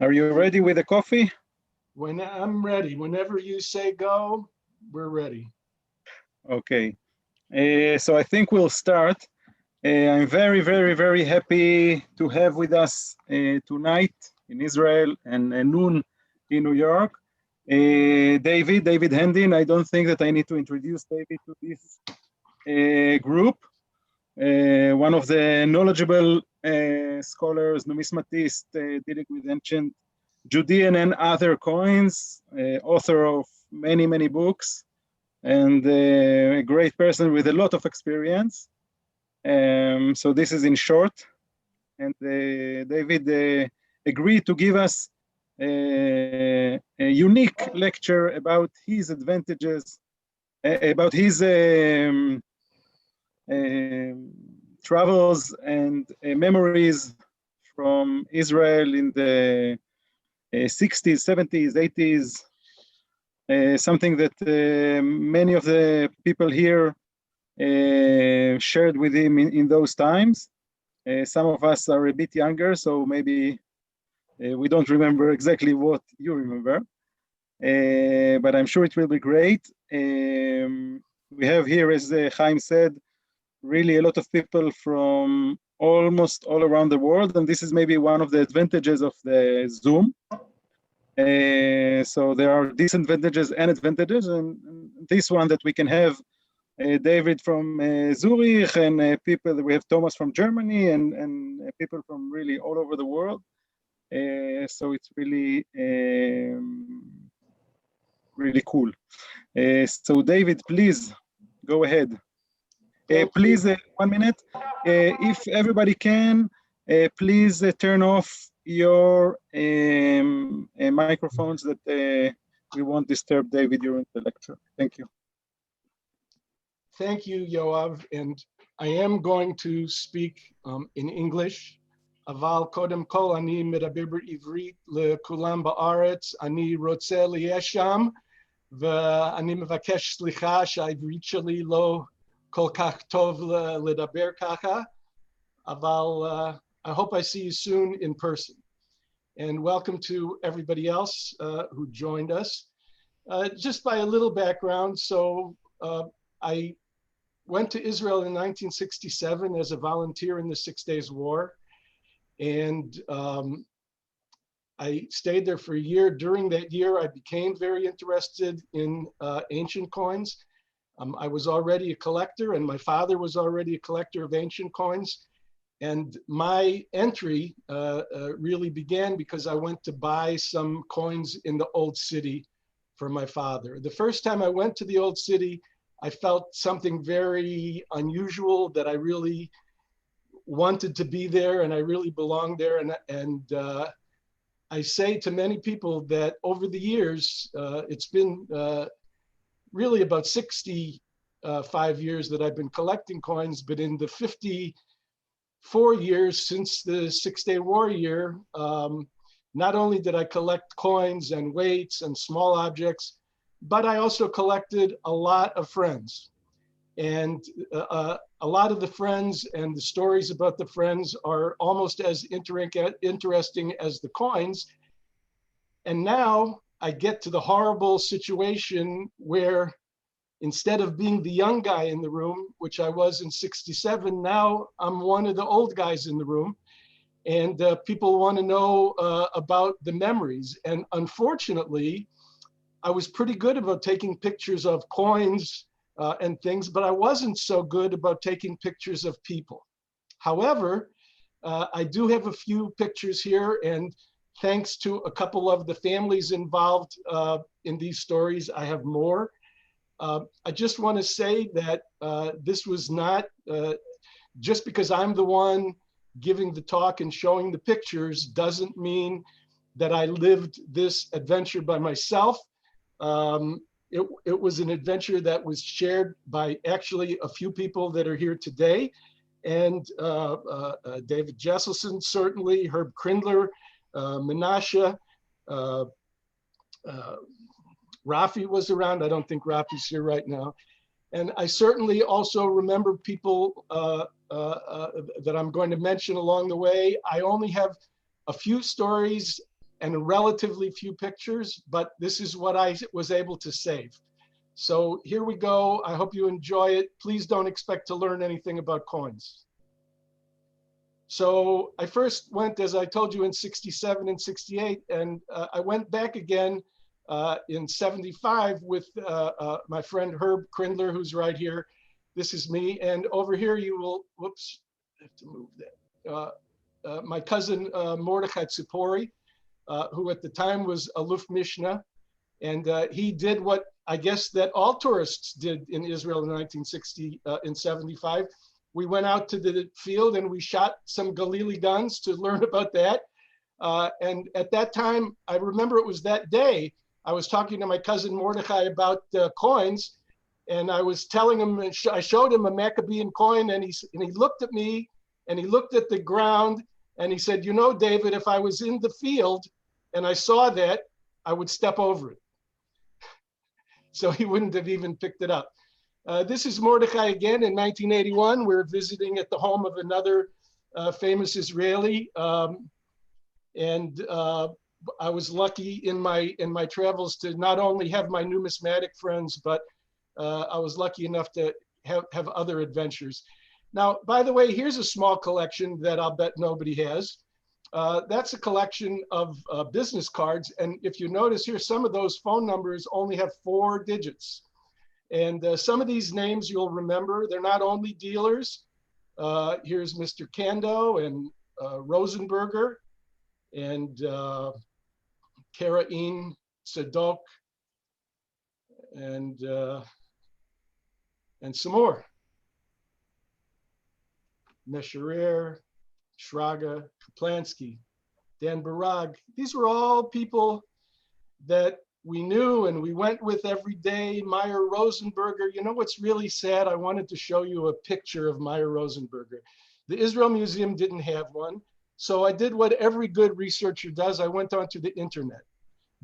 Are you ready with the coffee? When I'm ready, whenever you say go, we're ready. Okay. So I think we'll start. I'm very, very, very happy to have with us tonight in Israel and noon in New York, David Hendin. I don't think that I need to introduce David to this group. One of the knowledgeable scholars, numismatist, dealing with ancient Judean and other coins, author of many, many books, and a great person with a lot of experience. So this is in short. And David agreed to give us a unique lecture about his advantages, about his travels and memories from Israel in the 60s, 70s, 80s, something that many of the people here shared with him in those times. Some of us are a bit younger, so maybe we don't remember exactly what you remember, but I'm sure it will be great. We have here, as Chaim said, really a lot of people from almost all around the world, and this is maybe one of the advantages of the Zoom. So there are disadvantages and advantages, and this one that we can have David from Zurich, and people, we have Thomas from Germany, and people from really all over the world. So it's really, really cool. So David, please go ahead. Please, 1 minute. If everybody can, please turn off your microphones that we won't disturb David during the lecture. Thank you. Thank you, Yoav. And I am going to speak in English. אבל קודם כל אני מדבר בעברית לכולם בארץ. אני רוצה להיות שם, ואני מבקש סליחה שהעברית שלי לא כל כך טוב לדבר ככה. אבל I hope I see you soon in person. And welcome to everybody else who joined us. Just by a little background, so I went to Israel in 1967 as a volunteer in the 6 Days War. And I stayed there for a year. During that year, I became very interested in ancient coins. I was already a collector, and my father was already a collector of ancient coins. And my entry really began because I went to buy some coins in the Old City for my father. The first time I went to the Old City, I felt something very unusual, that I really wanted to be there and I really belonged there. And I say to many people that over the years, it's been really about 65 years that I've been collecting coins, but in the 54 years since the 6 Day War year, not only did I collect coins and weights and small objects, but I also collected a lot of friends. And a lot of the friends and the stories about the friends are almost as interesting as the coins. And now I get to the horrible situation where instead of being the young guy in the room, which I was in 67, now I'm one of the old guys in the room. And people want to know about the memories. And unfortunately, I was pretty good about taking pictures of coins and things, but I wasn't so good about taking pictures of people. However, I do have a few pictures here, and thanks to a couple of the families involved in these stories, I have more. I just want to say that this was not, just because I'm the one giving the talk and showing the pictures doesn't mean that I lived this adventure by myself. It was an adventure that was shared by actually a few people that are here today. And David Jesselson, certainly, Herb Krindler, Menashe, Rafi was around. I don't think Rafi's here right now. And I certainly also remember people that I'm going to mention along the way. I only have a few stories and relatively few pictures, but this is what I was able to save. So here we go. I hope you enjoy it. Please don't expect to learn anything about coins. So I first went, as I told you, in 67 and 68, and I went back again in 75 with my friend Herb Krindler, who's right here. This is me, and over here you will, whoops, I have to move that. My cousin Mordechai Tzipori, who at the time was Aluf Mishnah, and he did what I guess that all tourists did in Israel in 1960 in 75. We went out to the field and we shot some Galili guns to learn about that. And at that time, I remember it was that day, I was talking to my cousin Mordechai about coins, and I was telling him, I showed him a Maccabean coin, and he looked at me and he looked at the ground and he said, you know, David, if I was in the field and I saw that, I would step over it. So he wouldn't have even picked it up. This is Mordechai again in 1981. We're visiting at the home of another famous Israeli. And I was lucky in my travels to not only have my numismatic friends, but I was lucky enough to have other adventures. Now, by the way, here's a small collection that I'll bet nobody has. That's a collection of business cards. And if you notice here, some of those phone numbers only have 4 digits. And some of these names you'll remember, they're not only dealers. Here's Mr. Kando and Rosenberger and Karain Tzadok and some more. Mesherer, Shraga, Kaplansky, Dan Barag. These were all people that we knew and we went with every day. Meyer Rosenberger. You know what's really sad? I wanted to show you a picture of Meyer Rosenberger. The Israel Museum didn't have one. So I did what every good researcher does. I went onto the internet.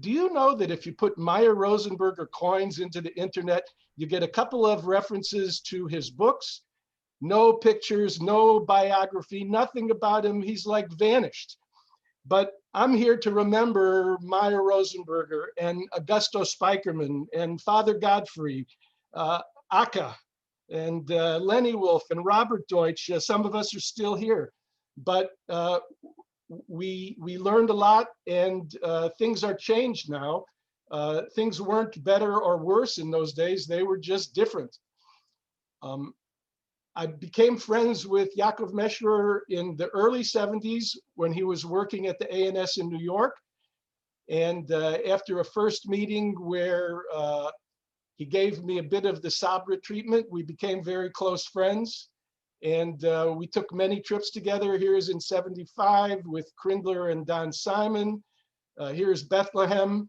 Do you know that if you put Meyer Rosenberger coins into the internet, you get a couple of references to his books, no pictures, no biography, nothing about him. He's like vanished. But I'm here to remember Meyer Rosenberger and Augusto Speicherman and Father Godfrey, Akka, and Lenny Wolf and Robert Deutsch. Some of us are still here, but we learned a lot, and things are changed now. Things weren't better or worse in those days. They were just different. I became friends with Yaakov Mesherer in the early 70s when he was working at the ANS in New York. And after a first meeting where he gave me a bit of the Sabra treatment, we became very close friends. And we took many trips together. Here's in 75 with Krindler and Don Simon. Here's Bethlehem,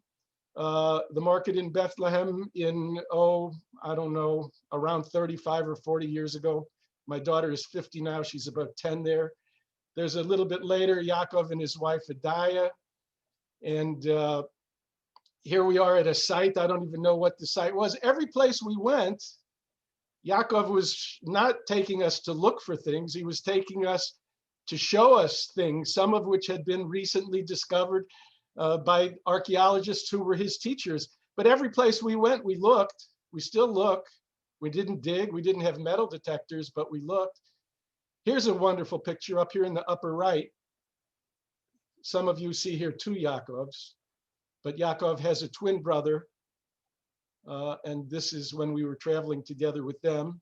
the market in Bethlehem in, I don't know, around 35 or 40 years ago. My daughter is 50 now, she's about 10 there. There's a little bit later, Yaakov and his wife, Adaya. And here we are at a site. I don't even know what the site was. Every place we went, Yaakov was not taking us to look for things. He was taking us to show us things, some of which had been recently discovered by archaeologists who were his teachers. But every place we went, we looked. We still look. We didn't dig. We didn't have metal detectors, but we looked. Here's a wonderful picture up here in the upper right. Some of you see here 2 Yaakovs, but Yaakov has a twin brother. And this is when we were traveling together with them.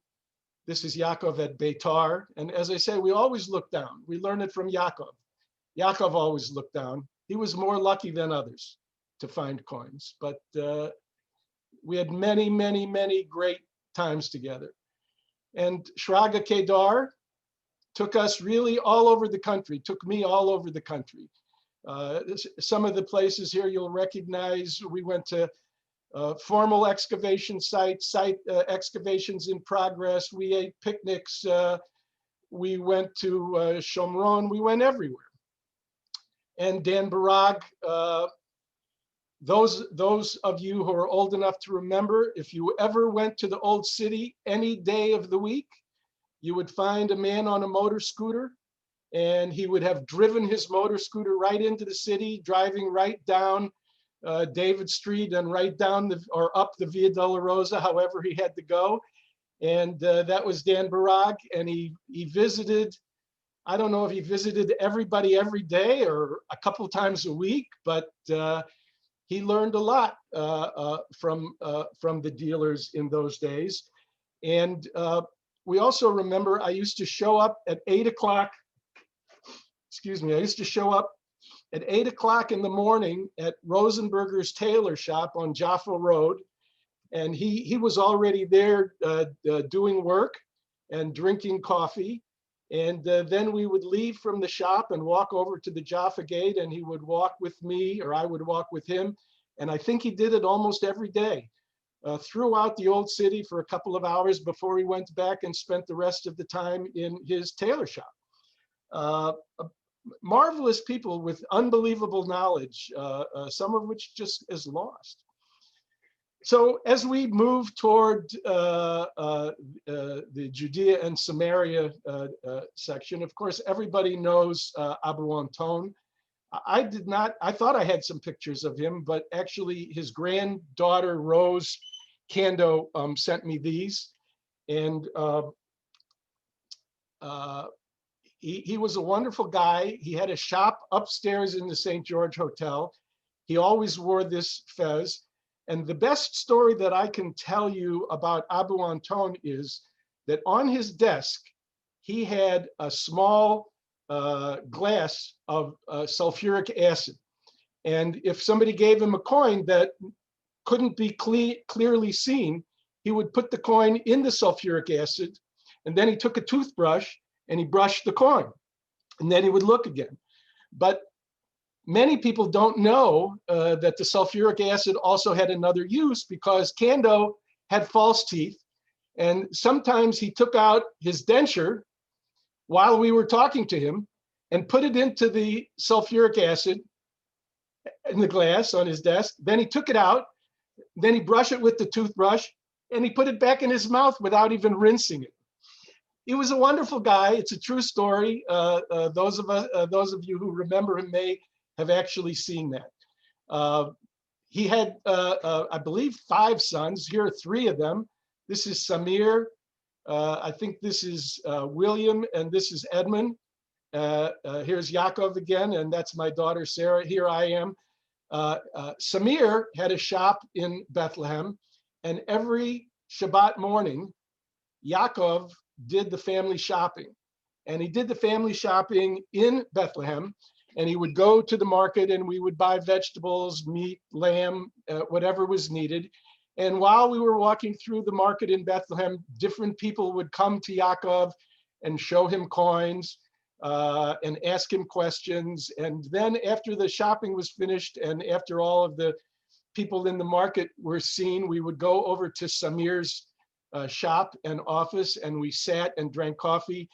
This is Yaakov at Beitar. And as I say, we always look down. We learn it from Yaakov. Yaakov always looked down. He was more lucky than others to find coins, but we had many, many, many great times together. And Shraga Kedar took us really all over the country, took me all over the country. Some of the places here you'll recognize. We went to formal excavation sites, excavations in progress. We ate picnics. We went to Shomron. We went everywhere. And Dan Barag, those of you who are old enough to remember, if you ever went to the old city any day of the week, you would find a man on a motor scooter and he would have driven his motor scooter right into the city, driving right down David Street and right down or up the Via Dolorosa, however he had to go. And that was Dan Barag, and he visited, I don't know if he visited everybody every day or a couple times a week, but he learned a lot from the dealers in those days. And we also remember I used to show up at 8 o'clock, excuse me, I used to show up at 8 o'clock in the morning at Rosenberger's tailor shop on Jaffa Road. And he was already there doing work and drinking coffee. And then we would leave from the shop and walk over to the Jaffa Gate, and he would walk with me, or I would walk with him. And I think he did it almost every day throughout the old city for a couple of hours before he went back and spent the rest of the time in his tailor shop. Marvelous people with unbelievable knowledge, some of which just is lost. So as we move toward the Judea and Samaria section, of course, everybody knows Abu Anton. I thought I had some pictures of him, but actually his granddaughter, Rose Kando, sent me these. And he was a wonderful guy. He had a shop upstairs in the St. George Hotel. He always wore this fez. And the best story that I can tell you about Abu Anton is that on his desk, he had a small glass of sulfuric acid. And if somebody gave him a coin that couldn't be clearly seen, he would put the coin in the sulfuric acid, and then he took a toothbrush and he brushed the coin, and then he would look again. But many people don't know that the sulfuric acid also had another use, because Kando had false teeth, and sometimes he took out his denture while we were talking to him and put it into the sulfuric acid in the glass on his desk. Then he took it out, then he brushed it with the toothbrush, and he put it back in his mouth without even rinsing it. He was a wonderful guy. It's a true story. Those of you who remember him may have actually seen that. He had, I believe, 5 sons. Here are 3 of them. This is Samir. I think this is William, and this is Edmund. Here's Yaakov again, and that's my daughter, Sarah. Here I am. Samir had a shop in Bethlehem, and every Shabbat morning, Yaakov did the family shopping. And he did the family shopping in Bethlehem, and he would go to the market, and we would buy vegetables, meat, lamb, whatever was needed. And while we were walking through the market in Bethlehem, different people would come to Yaakov and show him coins and ask him questions. And then after the shopping was finished, and after all of the people in the market were seen, we would go over to Samir's shop and office, and we sat and drank coffee.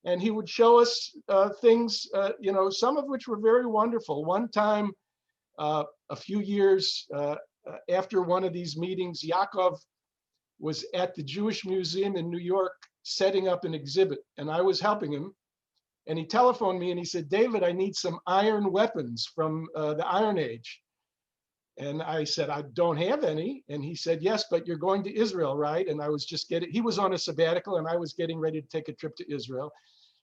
And he would show us things, some of which were very wonderful. One time, a few years after one of these meetings, Yaakov was at the Jewish Museum in New York setting up an exhibit, and I was helping him. And he telephoned me and he said, "David, I need some iron weapons from the Iron Age." And I said, "I don't have any." And he said, "Yes, but you're going to Israel, right?" And I was he was on a sabbatical, and I was getting ready to take a trip to Israel.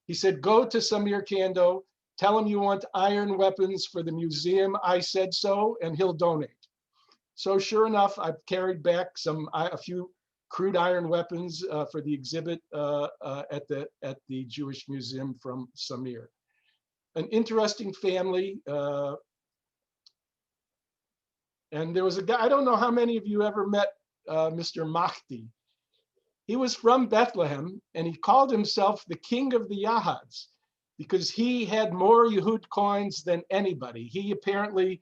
He said, "Go to Samir Kando, tell him you want iron weapons for the museum. I said so, and he'll donate." So sure enough, I've carried back a few crude iron weapons for the exhibit at the Jewish Museum from Samir. An interesting family. And there was a guy, I don't know how many of you ever met Mr. Mahdi. He was from Bethlehem, and he called himself the king of the Yahads because he had more Yehud coins than anybody. He apparently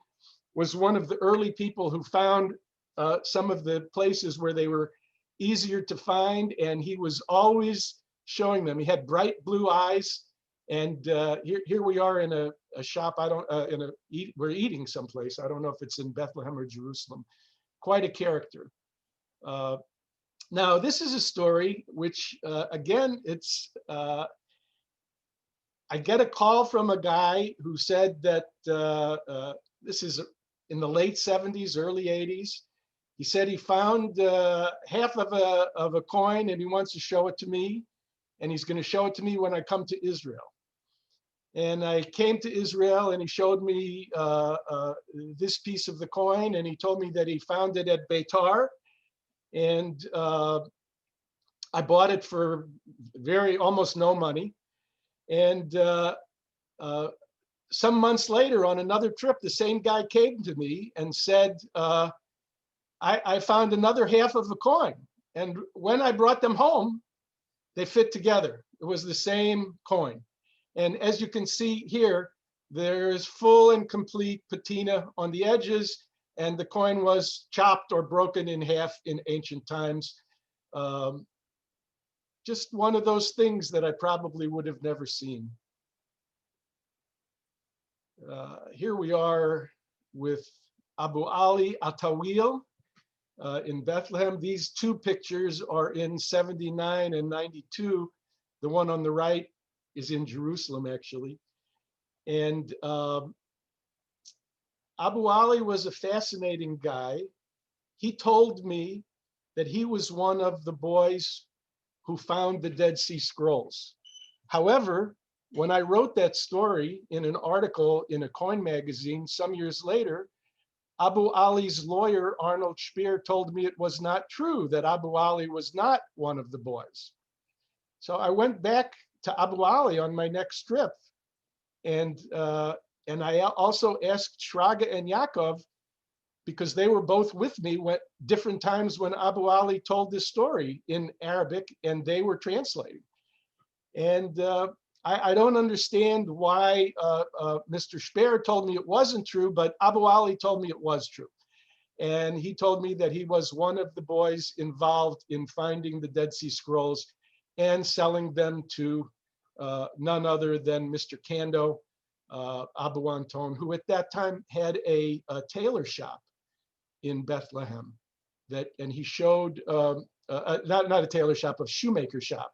was one of the early people who found some of the places where they were easier to find, and he was always showing them. He had bright blue eyes, and here we are in a shop. We're eating someplace. I don't know if it's in Bethlehem or Jerusalem. Quite a character. Now, this is a story which, again, it's I get a call from a guy who said that this is in the late 70s, early 80s. He said he found half of a coin and he wants to show it to me. And he's going to show it to me when I come to Israel. And I came to Israel and he showed me this piece of the coin. And he told me that he found it at Beitar. And I bought it for almost no money. And some months later on another trip, the same guy came to me and said, I found another half of a coin. And when I brought them home, they fit together. It was the same coin. And as you can see here, there's full and complete patina on the edges, and the coin was chopped or broken in half in ancient times. Just one of those things that I probably would have never seen. Here we are with Abu Ali Atawil in Bethlehem. These two pictures are in 79 and 92. The one on the right is in Jerusalem, actually. And Abu Ali was a fascinating guy. He told me that he was one of the boys who found the Dead Sea Scrolls. However, when I wrote that story in an article in a coin magazine some years later, Abu Ali's lawyer, Arnold Speer, told me it was not true, that Abu Ali was not one of the boys. So I went back to Abu Ali on my next trip. And I also asked Shraga and Yaakov, because they were both with me at different times when Abu Ali told this story in Arabic, and they were translating. And I don't understand why Mr. Speer told me it wasn't true, but Abu Ali told me it was true. And he told me that he was one of the boys involved in finding the Dead Sea Scrolls and selling them to none other than Mr. Kando, Abu Anton, who at that time had a tailor shop in Bethlehem. And he showed, not a tailor shop, a shoemaker shop.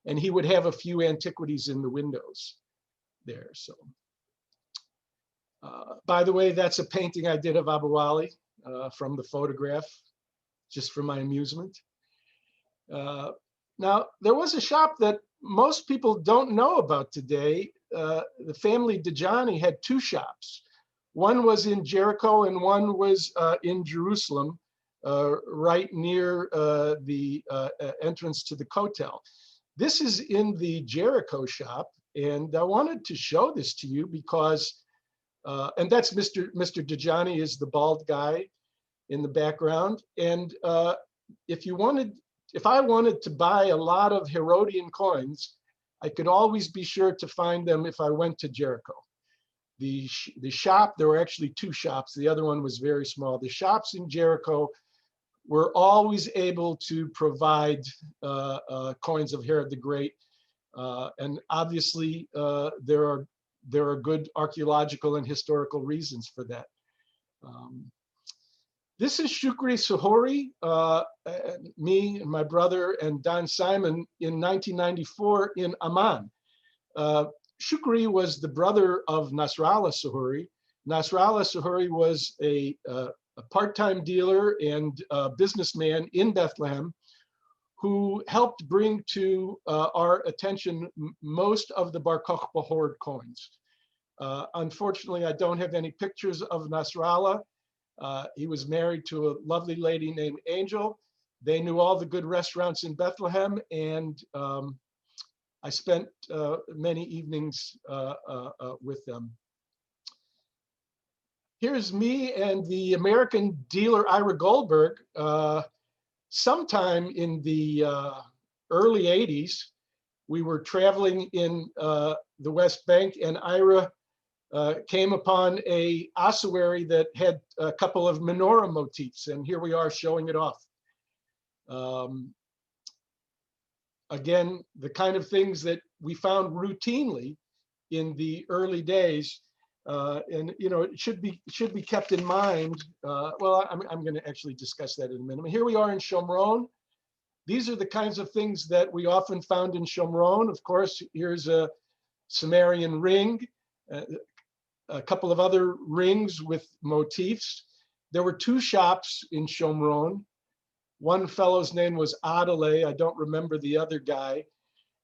And he would have a few antiquities in the windows there. So, by the way, that's a painting I did of Abu Ali from the photograph, just for my amusement. Now, there was a shop that most people don't know about today. The family Dejani had two shops. One was in Jericho and one was in Jerusalem, right near the entrance to the Kotel. This is in the Jericho shop, and I wanted to show this to you because, and that's Mr. Dejani is the bald guy in the background. And if I wanted to buy a lot of Herodian coins, I could always be sure to find them if I went to Jericho. The shop, there were actually two shops. The other one was very small. The shops in Jericho were always able to provide coins of Herod the Great. And obviously, there are good archaeological and historical reasons for that. This is Shukri Suhori, me and my brother and Don Simon in 1994 in Amman. Shukri was the brother of Nasrallah Suhuri. Nasrallah Suhuri was a part-time dealer and businessman in Bethlehem who helped bring to our attention most of the Bar Kokhba hoard coins. Unfortunately, I don't have any pictures of Nasrallah. He was married to a lovely lady named Angel. They knew all the good restaurants in Bethlehem, and I spent many evenings with them. Here's me and the American dealer Ira Goldberg. Sometime in the early 80s, we were traveling in the West Bank, and Ira came upon a ossuary that had a couple of menorah motifs, and here we are showing it off. Again, the kind of things that we found routinely in the early days, and it should be kept in mind. Well, I'm going to actually discuss that in a minute. Here we are in Shomron. These are the kinds of things that we often found in Shomron. Of course, here's a Sumerian ring, a couple of other rings with motifs. There were two shops in Shomron. One fellow's name was Adelaide. I don't remember the other guy,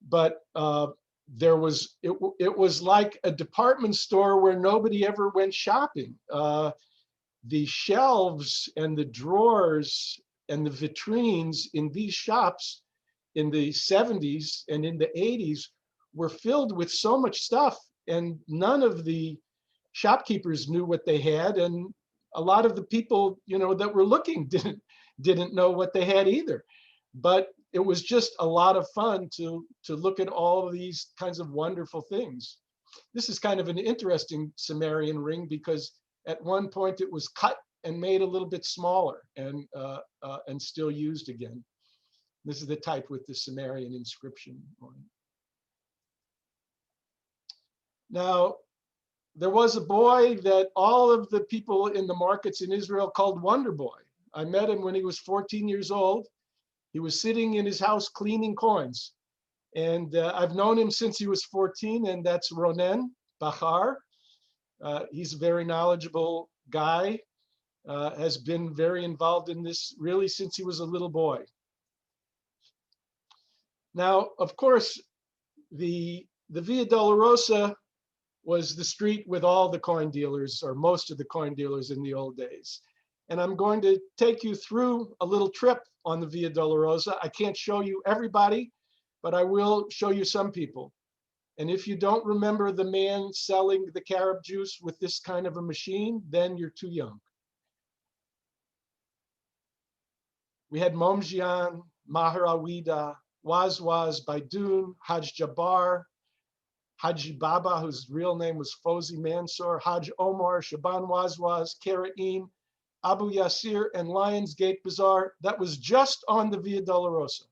but it was like a department store where nobody ever went shopping. The shelves and the drawers and the vitrines in these shops in the 70s and in the 80s were filled with so much stuff, and none of the shopkeepers knew what they had, and a lot of the people, you know, that were looking didn't know what they had either. But it was just a lot of fun to look at all of these kinds of wonderful things. This is kind of an interesting Sumerian ring because at one point it was cut and made a little bit smaller and still used again. This is the type with the Sumerian inscription on it. Now, there was a boy that all of the people in the markets in Israel called Wonder Boy. I met him when he was 14 years old. He was sitting in his house cleaning coins. And I've known him since he was 14, and that's Ronen Bachar. He's a very knowledgeable guy, has been very involved in this really since he was a little boy. Now, of course, the Via Dolorosa was the street with all the coin dealers, or most of the coin dealers in the old days. And I'm going to take you through a little trip on the Via Dolorosa. I can't show you everybody, but I will show you some people. And if you don't remember the man selling the carob juice with this kind of a machine, then you're too young. We had Momjian, Maher Awida, Wazwaz, Baidoun, Haj Jabbar, Haji Baba, whose real name was Fozi Mansour, Haj Omar, Shaban Wazwaz, Karaim, Abu Yasir, and Lionsgate Bazaar. That was just on the Via Dolorosa.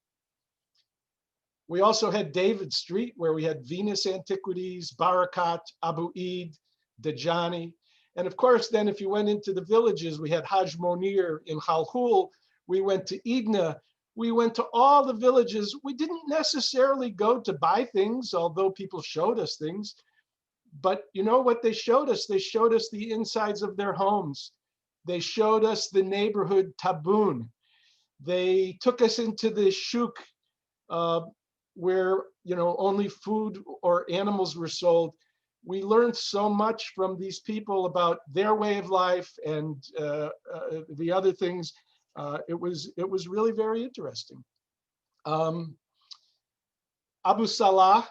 We also had David Street, where we had Venus Antiquities, Barakat, Abu Eid, Dajani. And of course, then if you went into the villages, we had Haj Monir in Khalkhul. We went to Idna. We went to all the villages. We didn't necessarily go to buy things, although people showed us things. But you know what they showed us? They showed us the insides of their homes. They showed us the neighborhood taboon. They took us into the shuk where, you know, only food or animals were sold. We learned so much from these people about their way of life and the other things. It was really very interesting. Abu Salah,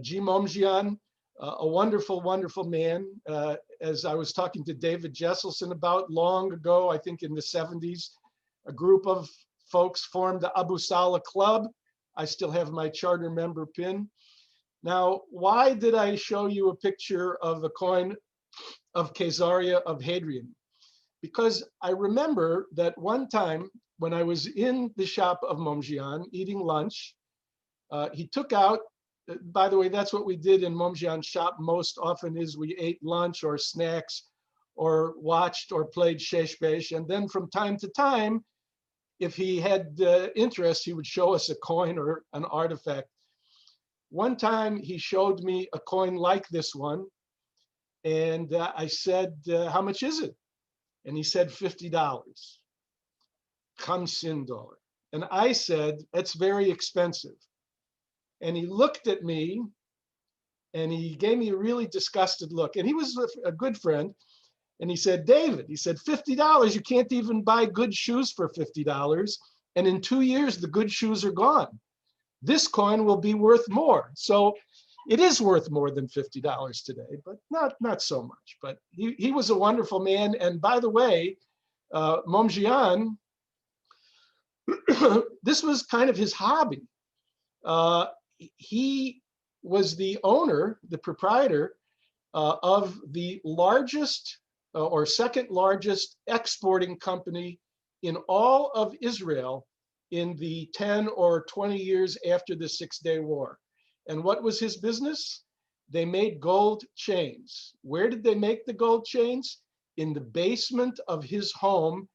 G. Momjian, a wonderful, wonderful man. As I was talking to David Jesselson about long ago, I think in the 70s, a group of folks formed the Abu Salah Club. I still have my charter member pin. Now, why did I show you a picture of a coin of Caesarea of Hadrian? Because I remember that one time when I was in the shop of Momjian eating lunch, he took out, by the way, that's what we did in Momjian's shop most often is we ate lunch or snacks or watched or played shesh besh. And then from time to time, if he had interest, he would show us a coin or an artifact. One time he showed me a coin like this one. And I said, how much is it? And he said $50, $50. And I said, that's very expensive. And he looked at me and he gave me a really disgusted look. And he was a good friend. And he said, David, he said, $50, you can't even buy good shoes for $50. And in 2 years, the good shoes are gone. This coin will be worth more. So it is worth more than $50 today, but not so much. But he was a wonderful man. And by the way, Momjian, this was kind of his hobby. He was the owner, the proprietor of the largest or second largest exporting company in all of Israel in the 10 or 20 years after the Six-Day War. And what was his business? They made gold chains. Where did they make the gold chains? In the basement of his home.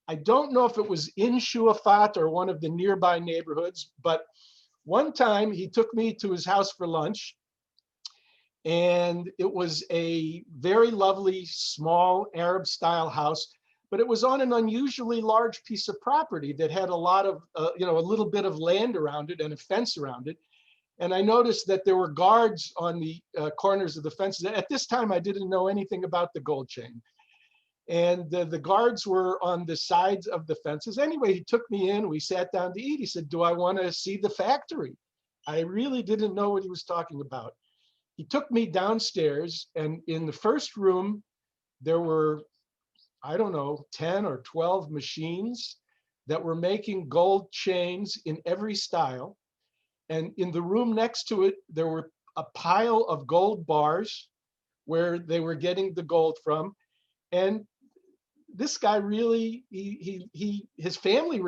I don't know if it was in Shuafat or one of the nearby neighborhoods, but one time he took me to his house for lunch And it was a very lovely, small Arab style house, but it was on an unusually large piece of property that had a lot of, a little bit of land around it and a fence around it. And I noticed that there were guards on the corners of the fences. At this time, I didn't know anything about the gold chain. And the guards were on the sides of the fences. Anyway, he took me in, we sat down to eat. He said, "Do I want to see the factory?" I really didn't know what he was talking about. He took me downstairs, and in the first room, there were, I don't know, 10 or 12 machines that were making gold chains in every style. And in the room next to it, there were a pile of gold bars where they were getting the gold from. And this guy really, his family,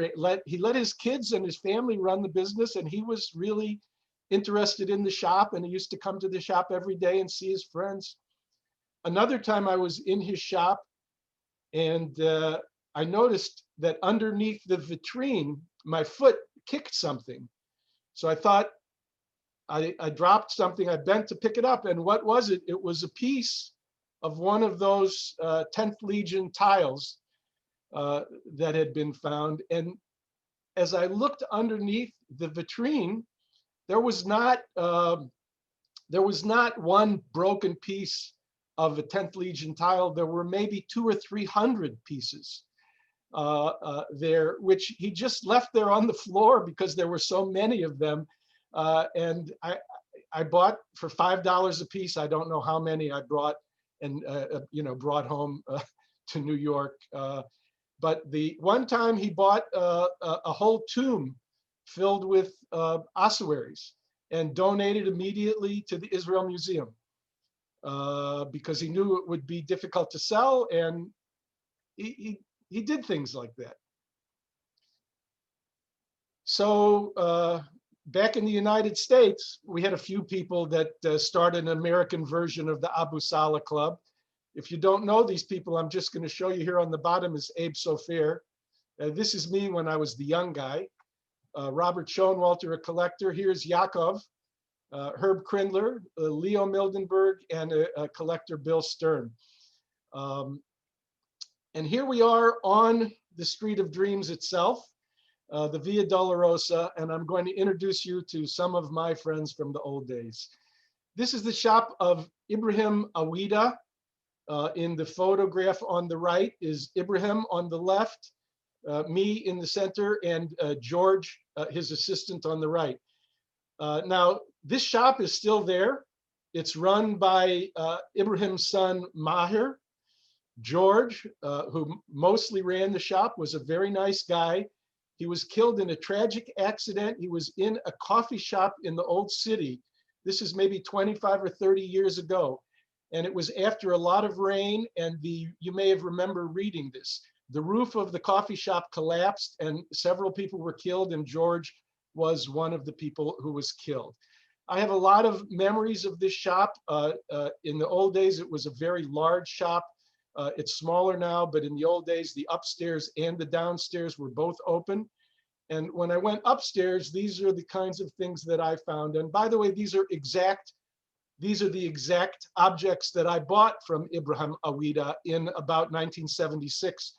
he let his kids and his family run the business, and he was really interested in the shop, and he used to come to the shop every day and see his friends. Another time I was in his shop, and I noticed that underneath the vitrine, my foot kicked something. So I thought, I dropped something, I bent to pick it up, and what was it? It was a piece of one of those 10th Legion tiles that had been found. And as I looked underneath the vitrine, there was not one broken piece of a 10th Legion tile. There were maybe 200 or 300 pieces there, which he just left there on the floor because there were so many of them. And I bought for $5 a piece. I don't know how many I brought and brought home to New York. But the one time he bought a whole tomb filled with ossuaries and donated immediately to the Israel Museum because he knew it would be difficult to sell, and he did things like that. So back in the United States, we had a few people that started an American version of the Abu Saleh Club. If you don't know these people, I'm just going to show you here on the bottom is Abe Sofair. This is me when I was the young guy. Robert Schoenwalter, a collector. Here's Yaakov, Herb Krindler, Leo Mildenberg, and a collector, Bill Stern. And here we are on the Street of Dreams itself, the Via Dolorosa, and I'm going to introduce you to some of my friends from the old days. This is the shop of Ibrahim Awida. In the photograph on the right is Ibrahim on the left, me in the center, and George, his assistant, on the right. Now, this shop is still there. It's run by Ibrahim's son, Maher. George, who mostly ran the shop, was a very nice guy. He was killed in a tragic accident. He was in a coffee shop in the old city. This is maybe 25 or 30 years ago. And it was after a lot of rain, and you may have remembered reading this. The roof of the coffee shop collapsed and several people were killed, and George was one of the people who was killed. I have a lot of memories of this shop. In the old days, it was a very large shop. It's smaller now, but in the old days, the upstairs and the downstairs were both open. And when I went upstairs, these are the kinds of things that I found. And by the way, these are the exact objects that I bought from Ibrahim Awida in about 1976,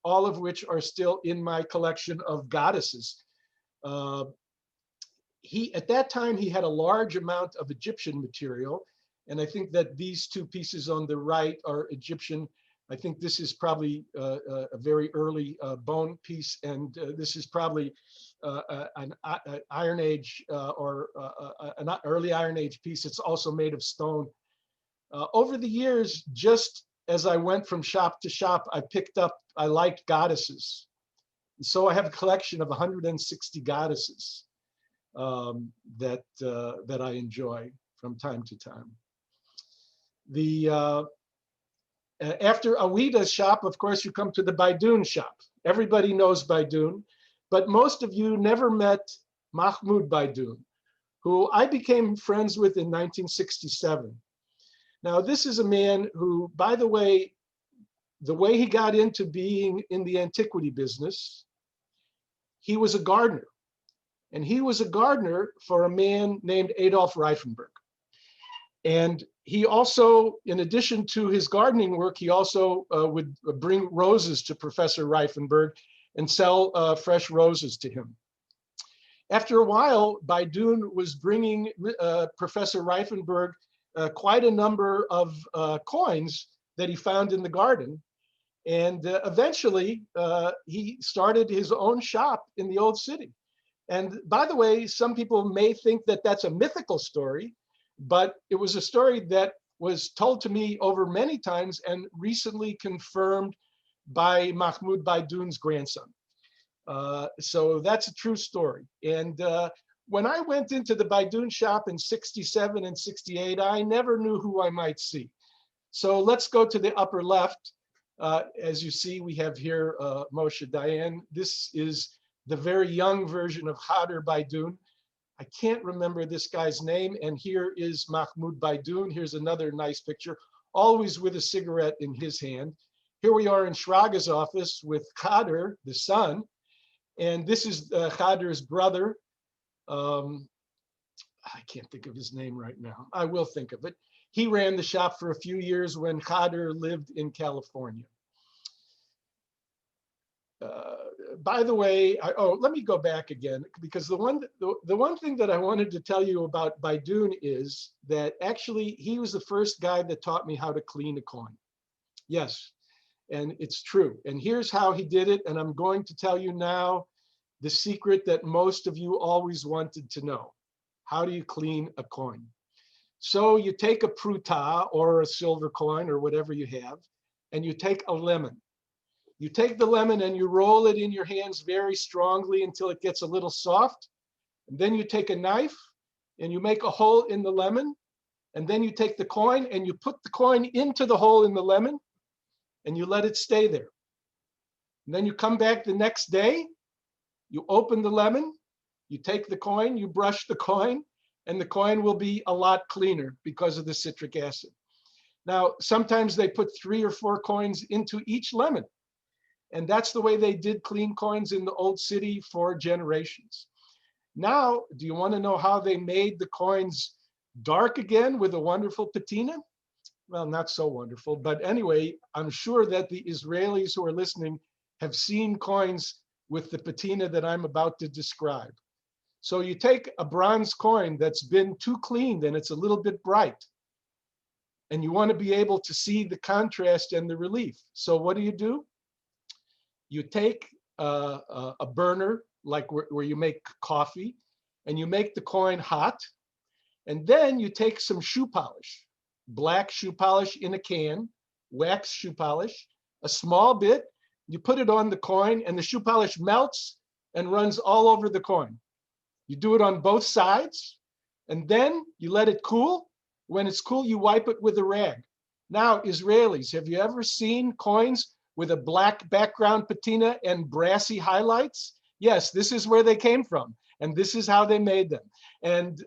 all of which are still in my collection of goddesses. At that time, he had a large amount of Egyptian material, and I think that these two pieces on the right are Egyptian. I think this is probably a very early bone piece, and this is probably an Iron Age or an early Iron Age piece. It's also made of stone. Over the years, just as I went from shop to shop, I liked goddesses. And so I have a collection of 160 goddesses that I enjoy from time to time. After Awida's shop, of course, you come to the Baidoun shop. Everybody knows Baidoun, but most of you never met Mahmoud Baidoun, who I became friends with in 1967. Now, this is a man who, by the way he got into being in the antiquity business, he was a gardener. And he was a gardener for a man named Adolf Reifenberg. And he also, in addition to his gardening work, he also would bring roses to Professor Reifenberg and sell fresh roses to him. After a while, Baidoun was bringing Professor Reifenberg quite a number of coins that he found in the garden. And eventually, he started his own shop in the Old City. And by the way, some people may think that that's a mythical story, but it was a story that was told to me over many times and recently confirmed by Mahmoud Baidoun's grandson. So that's a true story. And when I went into the Baidoun shop in 67 and 68, I never knew who I might see. So let's go to the upper left. As you see, we have here Moshe Dayan. This is the very young version of Khader Baidoun. I can't remember this guy's name. And here is Mahmoud Baidoun. Here's another nice picture, always with a cigarette in his hand. Here we are in Shraga's office with Khader, the son. And this is Khader's brother. I can't think of his name right now. I will think of it. He ran the shop for a few years when Khader lived in California. By the way, let me go back again, because the one thing that I wanted to tell you about Baidoun is that actually he was the first guy that taught me how to clean a coin. Yes, and it's true. And here's how he did it. And I'm going to tell you now the secret that most of you always wanted to know. How do you clean a coin? So you take a pruta or a silver coin or whatever you have, and you take a lemon. You take the lemon and you roll it in your hands very strongly until it gets a little soft. And then you take a knife and you make a hole in the lemon. And then you take the coin and you put the coin into the hole in the lemon and you let it stay there. And then you come back the next day, you open the lemon, you take the coin, you brush the coin, and the coin will be a lot cleaner because of the citric acid. Now, sometimes they put 3 or 4 coins into each lemon. And that's the way they did clean coins in the Old City for generations. Now, do you want to know how they made the coins dark again with a wonderful patina? Well, not so wonderful, but anyway, I'm sure that the Israelis who are listening have seen coins with the patina that I'm about to describe. So you take a bronze coin that's been too cleaned and it's a little bit bright, and you want to be able to see the contrast and the relief. So what do? You take a burner, like where you make coffee, and you make the coin hot. And then you take some shoe polish, black shoe polish in a can, wax shoe polish, a small bit. You put it on the coin and the shoe polish melts and runs all over the coin. You do it on both sides, and then you let it cool. When it's cool, you wipe it with a rag. Now, Israelis, have you ever seen coins with a black background patina and brassy highlights? Yes, this is where they came from, and this is how they made them. And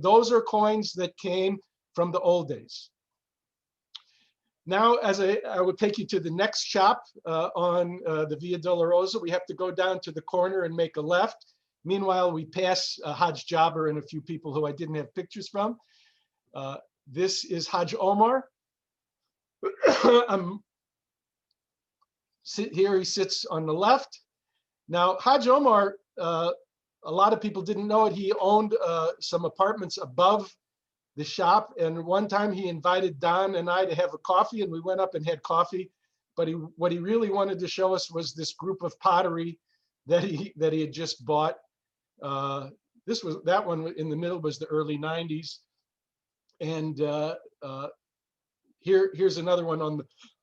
those are coins that came from the old days. Now, as I will take you to the next shop on the Via Dolorosa. We have to go down to the corner and make a left. Meanwhile, we pass Haj Jabber and a few people who I didn't have pictures from. This is Haj Omar. Here he sits on the left. Now, Haj Omar, a lot of people didn't know it. He owned some apartments above the shop. And one time he invited Don and I to have a coffee, and we went up and had coffee. But what he really wanted to show us was this group of pottery that he had just bought. That one in the middle was the early 90s. And here's another one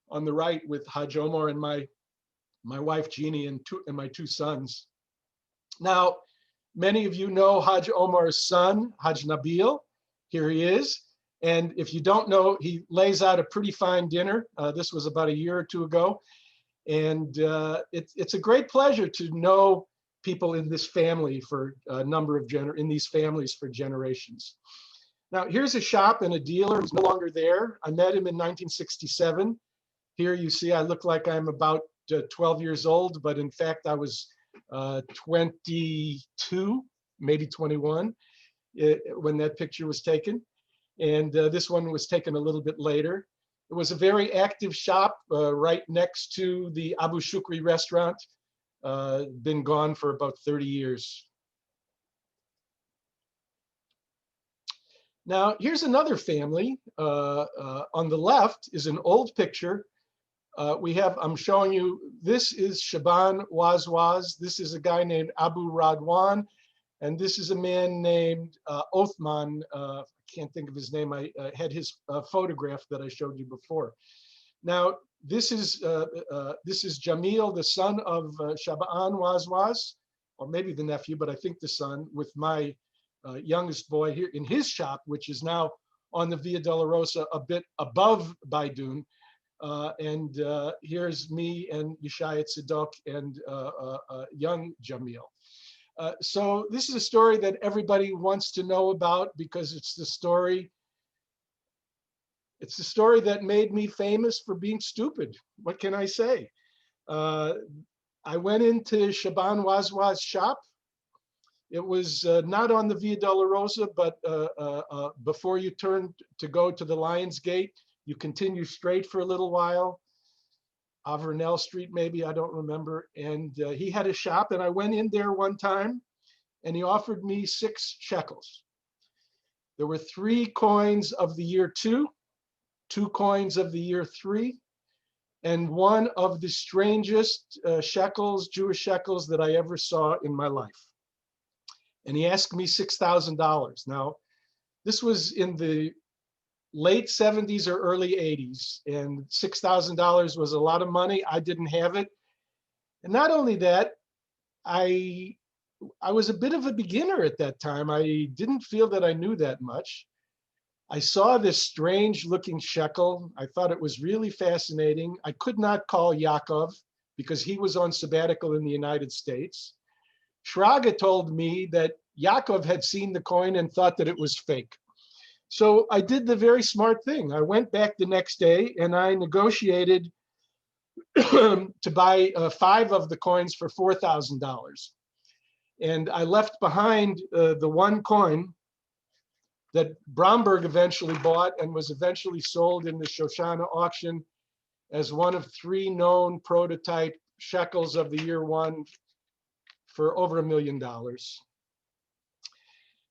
on the right with Haj Omar and my wife Jeannie and my 2 sons. Now, many of you know Haj Omar's son, Haj Nabil. Here he is. And if you don't know, he lays out a pretty fine dinner. This was about a year or 2 ago. And it's a great pleasure to know people in this family for a number of in these families for generations. Now, here's a shop and a dealer who's no longer there. I met him in 1967. Here you see I look like I'm about 12 years old, but in fact I was 22, maybe 21 when that picture was taken. And this one was taken a little bit later. It was a very active shop right next to the Abu Shukri restaurant. Been gone for about 30 years. Now, here's another family. On the left is an old picture. I'm showing you, this is Shaban Wazwaz. This is a guy named Abu Radwan. And this is a man named Othman. I can't think of his name. I had his photograph that I showed you before. Now, this is Jamil, the son of Shaban Wazwaz, or maybe the nephew, but I think the son, with my youngest boy here in his shop, which is now on the Via Dolorosa, a bit above Baidoon. And here's me and Yeshaya Tzedok and young Jamil. So this is a story that everybody wants to know about because it's the story that made me famous for being stupid. What can I say? I went into Shaban Wazwaz's shop. It was not on the Via Dolorosa, but before you turn to go to the Lions Gate, you continue straight for a little while. Avernell Street, maybe, I don't remember. And he had a shop, and I went in there one time, and he offered me 6 shekels. There were 3 coins of the year 2, 2 coins of the year 3, and one of the strangest shekels, Jewish shekels, that I ever saw in my life. And he asked me $6,000. Now, this was in the late 70s or early 80s, and $6,000 was a lot of money. I didn't have it. And not only that, I was a bit of a beginner at that time. I didn't feel that I knew that much. I saw this strange looking shekel. I thought it was really fascinating. I could not call Yaakov because he was on sabbatical in the United States. Shraga told me that Yaakov had seen the coin and thought that it was fake. So I did the very smart thing. I went back the next day and I negotiated to buy 5 of the coins for $4,000. And I left behind the one coin that Bromberg eventually bought and was eventually sold in the Shoshana auction as one of 3 known prototype shekels of the year 1 for over $1 million.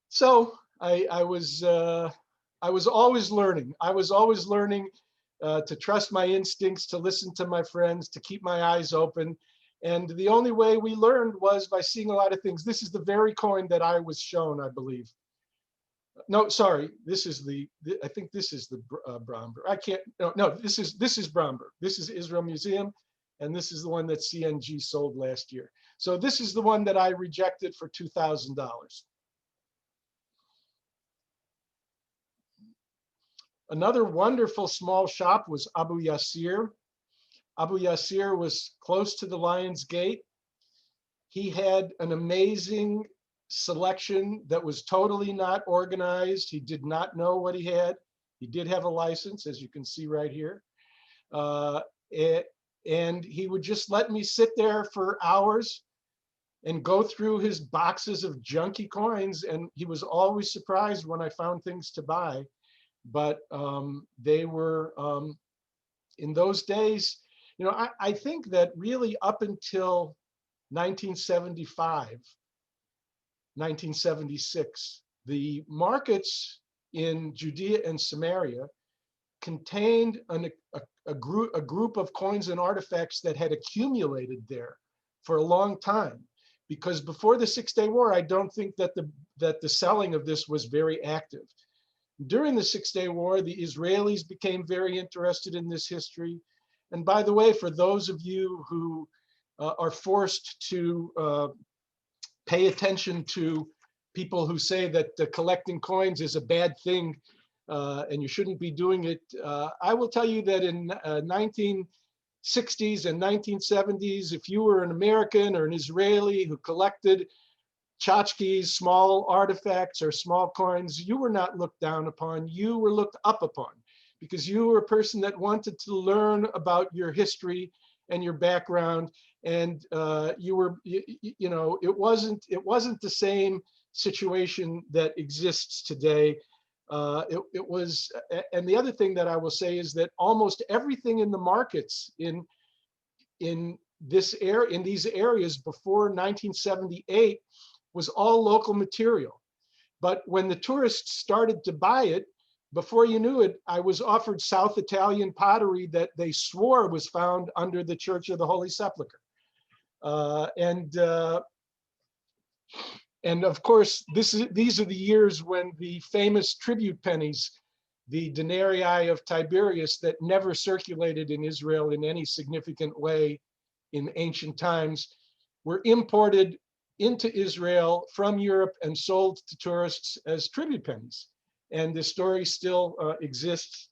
So I was always learning. I was always learning to trust my instincts, to listen to my friends, to keep my eyes open. And the only way we learned was by seeing a lot of things. This is the very coin that I was shown, I believe. No, sorry, this is I think this is the Bromberg. I can't, no, this is Bromberg. This is Israel Museum, and this is the one that CNG sold last year. So this is the one that I rejected for $2,000. Another wonderful small shop was Abu Yasir. Abu Yasir was close to the Lions Gate. He had an amazing selection that was totally not organized. He did not know what he had. He did have a license, as you can see right here. And he would just let me sit there for hours and go through his boxes of junky coins. And he was always surprised when I found things to buy. But they were, in those days, you know, I think that really up until 1975, 1976, the markets in Judea and Samaria contained a group of coins and artifacts that had accumulated there for a long time. Because before the Six-Day War, I don't think that the selling of this was very active. During the Six-Day War, the Israelis became very interested in this history. And by the way, for those of you who are forced to pay attention to people who say that collecting coins is a bad thing and you shouldn't be doing it, I will tell you that in 1960s and 1970s, if you were an American or an Israeli who collected tchotchkes, small artifacts or small coins, you were not looked down upon, you were looked up upon, because you were a person that wanted to learn about your history and your background. And you know, it wasn't the same situation that exists today. It was, and the other thing that I will say is that almost everything in the markets in these areas before 1978 was all local material. But when the tourists started to buy it, before you knew it, I was offered South Italian pottery that they swore was found under the Church of the Holy Sepulchre. And of course, these are the years when the famous tribute pennies, the denarii of Tiberius that never circulated in Israel in any significant way in ancient times, were imported into Israel from Europe and sold to tourists as tribute pennies. And the story still exists,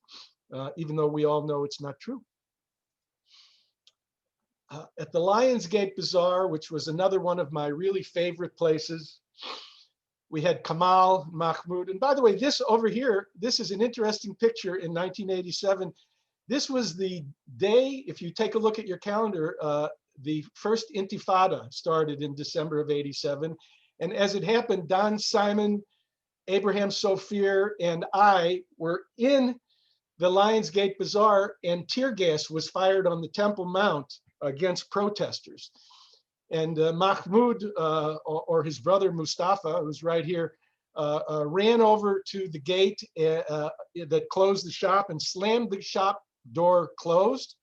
even though we all know it's not true. At the Lions Gate Bazaar, which was another one of my really favorite places, we had Kamal, Mahmoud. And by the way, this over here, this is an interesting picture in 1987. This was the day, if you take a look at your calendar, the first Intifada started in December of '87. And as it happened, Don Simon, Abraham Sophir, and I were in the Lions Gate Bazaar, and tear gas was fired on the Temple Mount against protesters. And Mahmoud, or his brother Mustafa, who's right here, ran over to the gate that closed the shop and slammed the shop door closed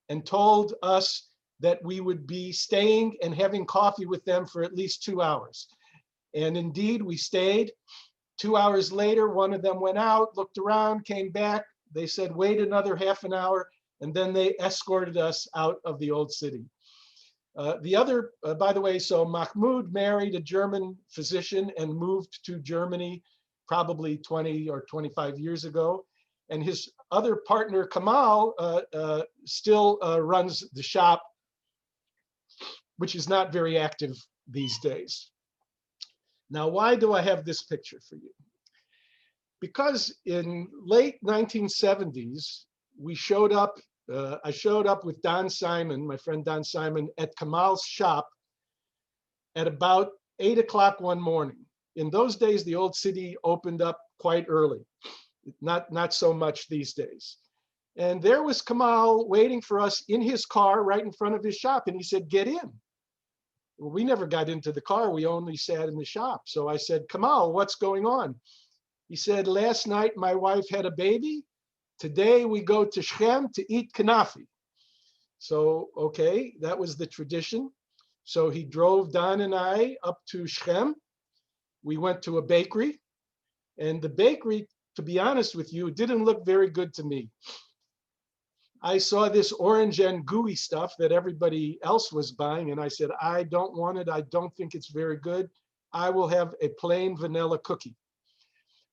and told us that we would be staying and having coffee with them for at least 2 hours. And indeed, we stayed. 2 hours later, one of them went out, looked around, came back. They said, wait another half an hour, and then they escorted us out of the old city. The other, by the way, so Mahmoud married a German physician and moved to Germany probably 20 or 25 years ago. And his other partner, Kamal, still runs the shop, which is not very active these days. Now, why do I have this picture for you? Because in late 1970s, we showed up, I showed up with Don Simon, my friend Don Simon, at Kamal's shop at about 8 o'clock one morning. In those days, the old city opened up quite early, not so much these days. And there was Kamal waiting for us in his car right in front of his shop. And he said, get in. Well, we never got into the car. We only sat in the shop. So I said, Kamal, what's going on? He said, last night my wife had a baby. Today we go to Shechem to eat kanafi. So, okay, that was the tradition. So he drove Don and I up to Shechem. We went to a bakery. And the bakery, to be honest with you, didn't look very good to me. I saw this orange and gooey stuff that everybody else was buying, and I said, I don't want it. I don't think it's very good. I will have a plain vanilla cookie.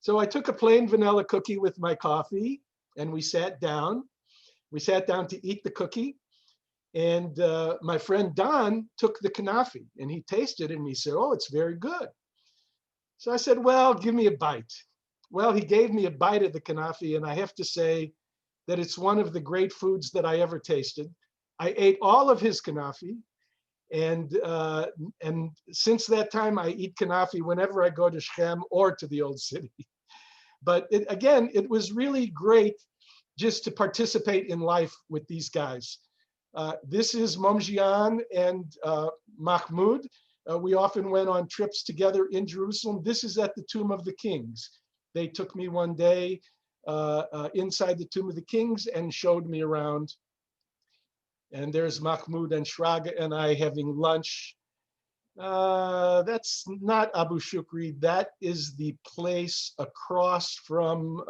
So I took a plain vanilla cookie with my coffee, and we sat down. We sat down to eat the cookie, and my friend Don took the kanafi, and he tasted it, and he said, oh, it's very good. So I said, well, give me a bite. Well, he gave me a bite of the kanafi, and I have to say, that it's one of the great foods that I ever tasted. I ate all of his kanafi, and since that time I eat kanafi whenever I go to Shechem or to the old city. But again, it was really great just to participate in life with these guys. This is Momjian and Mahmoud. We often went on trips together in Jerusalem. This is at the Tomb of the Kings. They took me one day inside the Tomb of the Kings and showed me around. And there's Mahmoud and Shraga and I having lunch. That's not Abu Shukri. That is the place across from,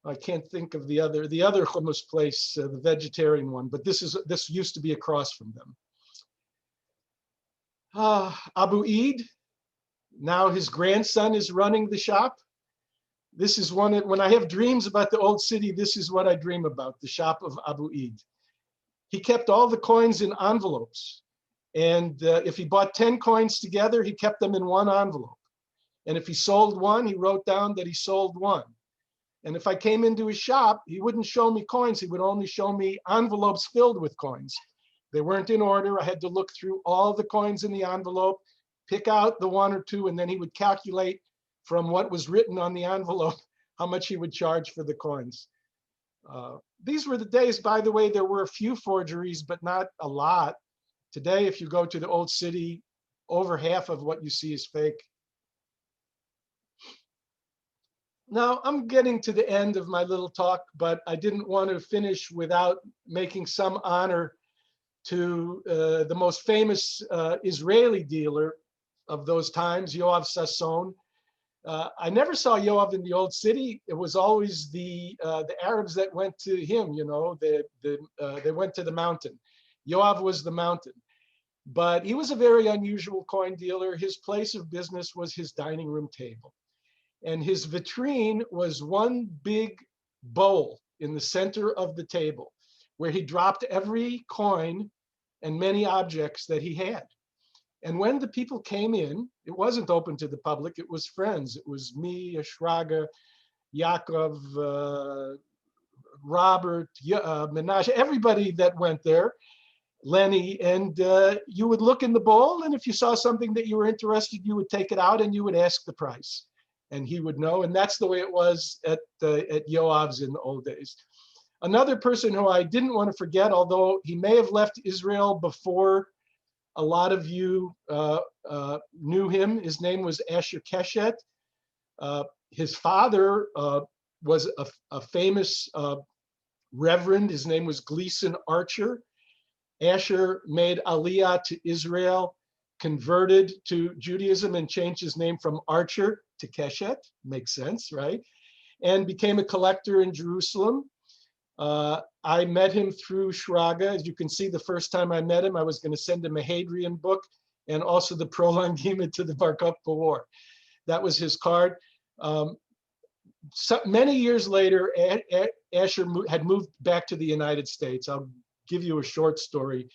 I can't think of the other hummus place, the vegetarian one, but this used to be across from them. Abu Eid, now his grandson is running the shop. This is when I have dreams about the old city, this is what I dream about, the shop of Abu Eid. He kept all the coins in envelopes. And if he bought 10 coins together, he kept them in one envelope. And if he sold one, he wrote down that he sold one. And if I came into his shop, he wouldn't show me coins. He would only show me envelopes filled with coins. They weren't in order. I had to look through all the coins in the envelope, pick out the one or two, and then he would calculate from what was written on the envelope, how much he would charge for the coins. These were the days, by the way, there were a few forgeries, but not a lot. Today, if you go to the old city, over half of what you see is fake. Now, I'm getting to the end of my little talk, but I didn't want to finish without making some honor to the most famous Israeli dealer of those times, Yoav Sasson. I never saw Yoav in the old city. It was always the Arabs that went to him, you know, they went to the mountain. Yoav was the mountain. But he was a very unusual coin dealer. His place of business was his dining room table. And his vitrine was one big bowl in the center of the table where he dropped every coin and many objects that he had. And when the people came in, it wasn't open to the public, it was friends. It was me, Ashraga, Yaakov, Robert, Menashe, everybody that went there, Lenny, and you would look in the bowl, and if you saw something that you were interested, you would take it out and you would ask the price. And he would know, and that's the way it was at Yoav's in the old days. Another person who I didn't want to forget, although he may have left Israel before a lot of you knew him, his name was Asher Keshet. His father was a famous reverend. His name was Gleason Archer. Asher made Aliyah to Israel, converted to Judaism, and changed his name from Archer to Keshet. Makes sense, right? And became a collector in Jerusalem. I met him through Shraga. As you can see, the first time I met him, I was going to send him a Hadrian book and also the Prolongima to the Bar Kokhba War. That was his card. So many years later, Asher had moved back to the United States. I'll give you a short story.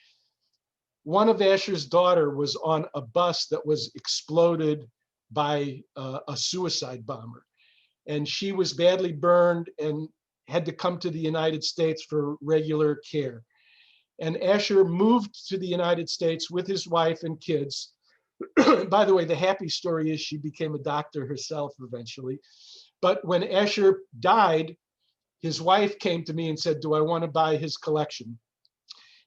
One of Asher's daughter was on a bus that was exploded by a suicide bomber. And she was badly burned and had to come to the United States for regular care. And Asher moved to the United States with his wife and kids. By the way, the happy story is she became a doctor herself eventually. But when Asher died, his wife came to me and said, do I want to buy his collection?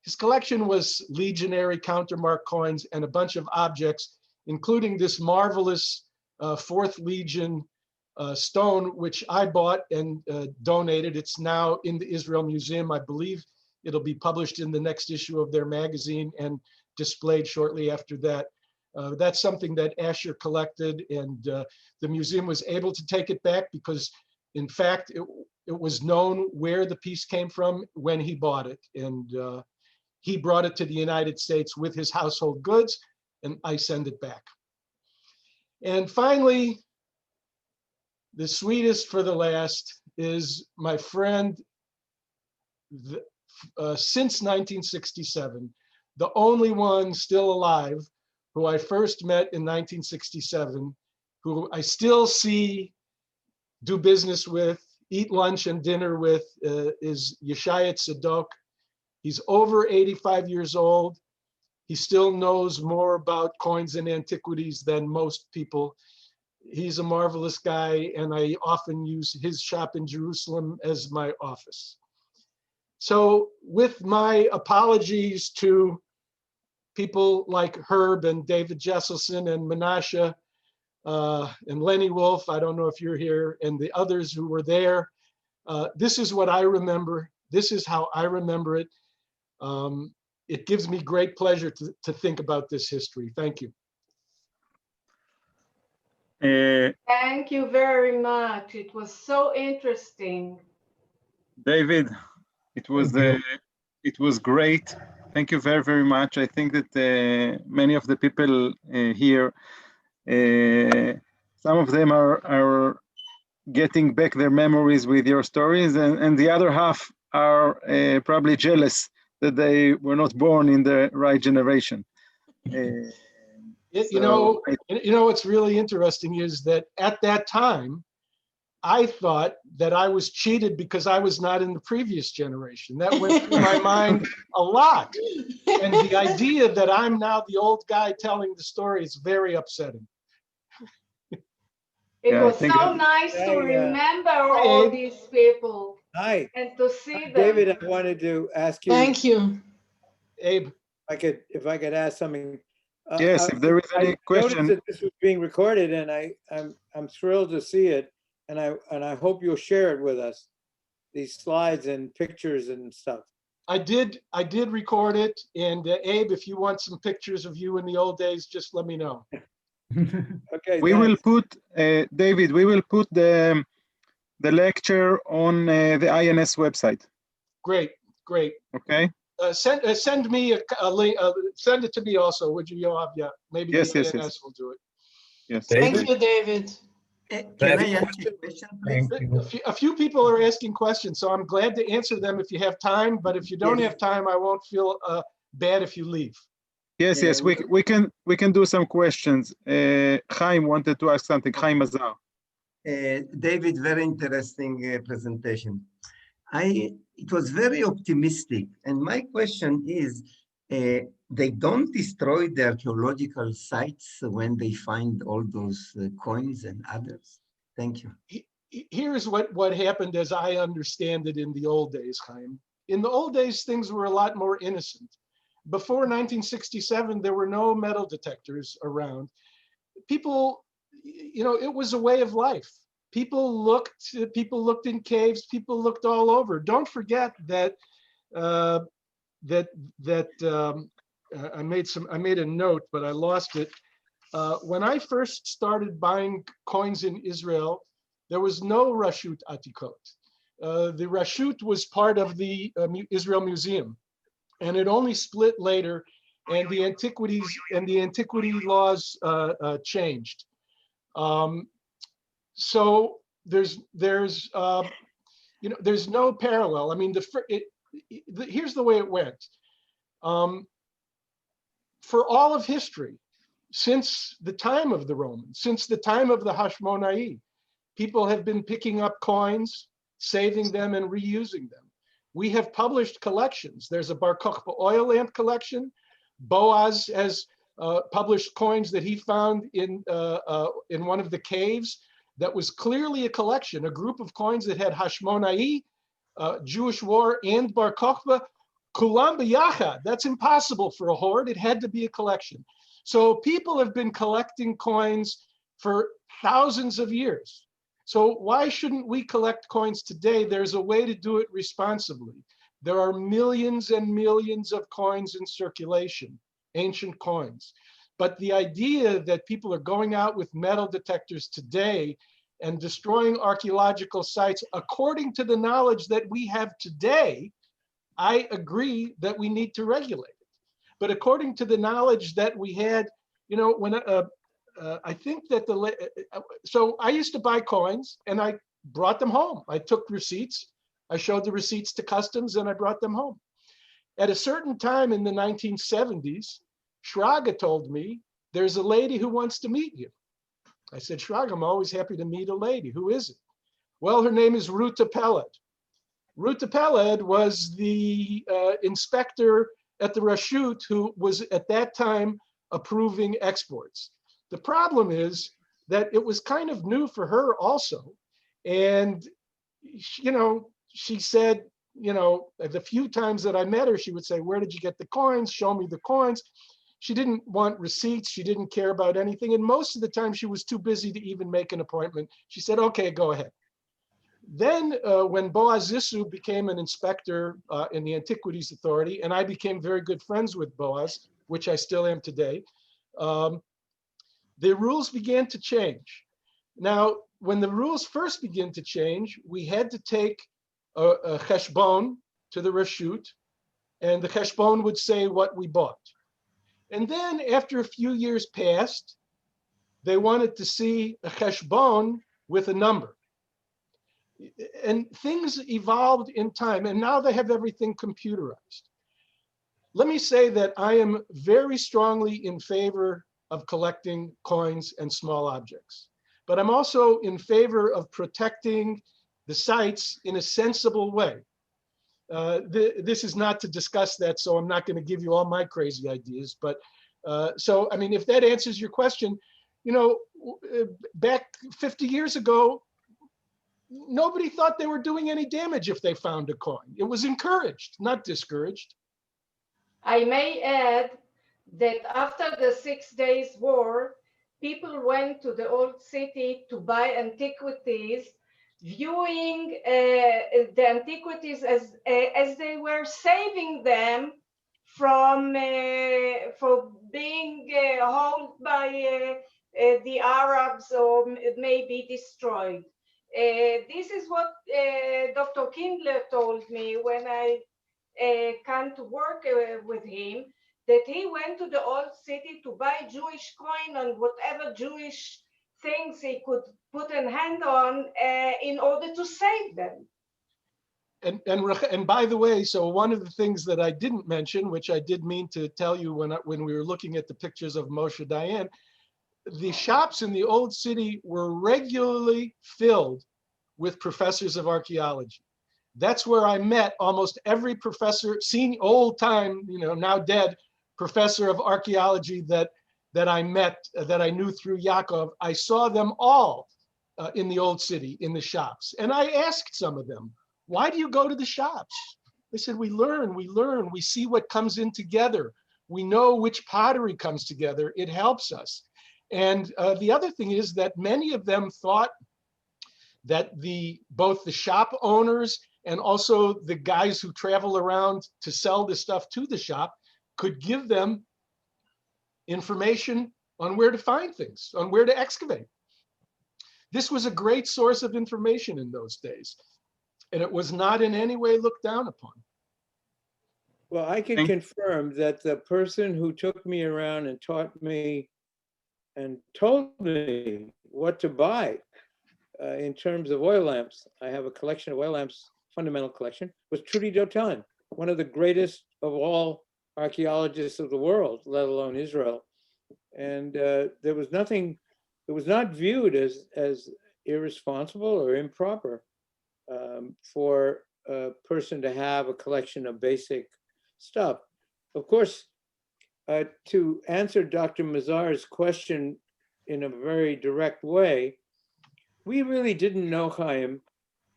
His collection was legionary countermark coins and a bunch of objects, including this marvelous 4th Legion stone, which I bought and donated. It's now in the Israel Museum. I believe it'll be published in the next issue of their magazine and displayed shortly after that. That's something that Asher collected, and the museum was able to take it back because, in fact, it was known where the piece came from when he bought it. And he brought it to the United States with his household goods, and I send it back. And finally, the sweetest for the last is my friend, since 1967, the only one still alive, who I first met in 1967, who I still see, do business with, eat lunch and dinner with, is Yeshaya Tzadok. He's over 85 years old. He still knows more about coins and antiquities than most people. He's a marvelous guy, and I often use his shop in Jerusalem as my office. So with my apologies to people like Herb and David Jesselson and Menashe and Lenny Wolf, I don't know if you're here, and the others who were there, this is what I remember. This is how I remember it. It gives me great pleasure to think about this history. Thank you. Thank you very much. It was so interesting. David, it was great. Thank you very, very much. I think that many of the people here, some of them are getting back their memories with your stories, and the other half are probably jealous that they were not born in the right generation. You know, what's really interesting is that at that time, I thought that I was cheated because I was not in the previous generation. That went through my mind a lot. And the idea that I'm now the old guy telling the story is very upsetting. It Yeah, I was think so nice to remember all Abe. these people Hi, and to see them. David, I wanted to ask you, Thank you. Abe. if I could ask something. yes, if there is I any noticed question, that this was being recorded, and I'm thrilled to see it, and I hope you'll share it with us, these slides and pictures and stuff. I did record it. And Abe, if you want some pictures of you in the old days, just let me know. Okay, we will thanks. put, David, we will put the lecture on the INS website. Great, great. Okay. Send me a link. Send it to me also, would you, Yoav? Yeah, maybe Yes, the yes, INS yes. will do it. Yes. Thank you, David. Can I ask a question, please? A few people are asking questions, so I'm glad to answer them if you have time. But if you don't have time, I won't feel bad if you leave. Yes, yes, we can do some questions. Chaim wanted to ask something. Chaim Azar. David, very interesting presentation. It was very optimistic, and my question is, they don't destroy the archaeological sites when they find all those coins and others? Thank you. Here's what happened as I understand it in the old days, Chaim. In the old days, things were a lot more innocent. Before 1967, there were no metal detectors around. People, it was a way of life. People looked in caves, people looked all over. Don't forget that I made a note, but I lost it. When I first started buying coins in Israel, there was no Rashut Atikot. The Rashut was part of the Israel Museum, and it only split later, and the antiquity laws changed. So there's no parallel. I mean, here's the way it went. For all of history, since the time of the Romans, since the time of the Hashmonaim, people have been picking up coins, saving them, and reusing them. We have published collections. There's a Bar Kokhba oil lamp collection. Boaz has published coins that he found in one of the caves that was clearly a collection, a group of coins that had Hashmonaim, Jewish war, and Bar Kokhba. Kulam b'yachad. That's impossible for a hoard. It had to be a collection. So people have been collecting coins for thousands of years. So why shouldn't we collect coins today? There's a way to do it responsibly. There are millions and millions of coins in circulation, ancient coins. But the idea that people are going out with metal detectors today and destroying archaeological sites, according to the knowledge that we have today, I agree that we need to regulate it. But according to the knowledge that we had, when I think that so I used to buy coins and I brought them home. I took receipts. I showed the receipts to customs and I brought them home. At a certain time in the 1970s, Shraga told me, there's a lady who wants to meet you. I said, Shraga, I'm always happy to meet a lady. Who is it? Well, her name is Ruta Peled. Ruta Peled was the inspector at the Rashut who was at that time approving exports. The problem is that it was kind of new for her also. And, she said, the few times that I met her, she would say, where did you get the coins? Show me the coins. She didn't want receipts. She didn't care about anything. And most of the time she was too busy to even make an appointment. She said, okay, go ahead. Then when Boaz Zissou became an inspector in the Antiquities Authority, and I became very good friends with Boaz, which I still am today, the rules began to change. Now, when the rules first began to change, we had to take a cheshbon to the Rashut, and the cheshbon would say what we bought. And then after a few years passed, they wanted to see a cheshbon with a number. And things evolved in time, and now they have everything computerized. Let me say that I am very strongly in favor of collecting coins and small objects, but I'm also in favor of protecting the sites in a sensible way. This is not to discuss that, so I'm not going to give you all my crazy ideas, but so, I mean, if that answers your question, you know, back 50 years ago, nobody thought they were doing any damage if they found a coin. It was encouraged, not discouraged. I may add that after the 6 Days War, people went to the old city to buy antiquities, viewing the antiquities as they were saving them from being held by the Arabs or maybe destroyed. This is what Dr. Kindler told me when I came to work with him, that he went to the old city to buy Jewish coin and whatever Jewish things he could put a hand on in order to save them. And by the way, so one of the things that I didn't mention, which I did mean to tell you when we were looking at the pictures of Moshe Dayan, the shops in the old city were regularly filled with professors of archaeology. That's where I met almost every professor, seen old time, you know, now dead professor of archaeology that I met, that I knew through Yaakov. I saw them all in the old city, in the shops. And I asked some of them, why do you go to the shops? They said, we learn, we see what comes in together. We know which pottery comes together. It helps us. And the other thing is that many of them thought that both the shop owners and also the guys who travel around to sell the stuff to the shop could give them information on where to find things, on where to excavate. This was a great source of information in those days, and it was not in any way looked down upon. Well, I can confirm that the person who took me around and taught me and told me what to buy in terms of oil lamps, I have a collection of oil lamps, fundamental collection, was Trudy Dotan, one of the greatest of all archaeologists of the world, let alone Israel. And there was nothing, it was not viewed as irresponsible or improper for a person to have a collection of basic stuff. Of course, to answer Dr. Mazar's question in a very direct way, we really didn't know, Chaim,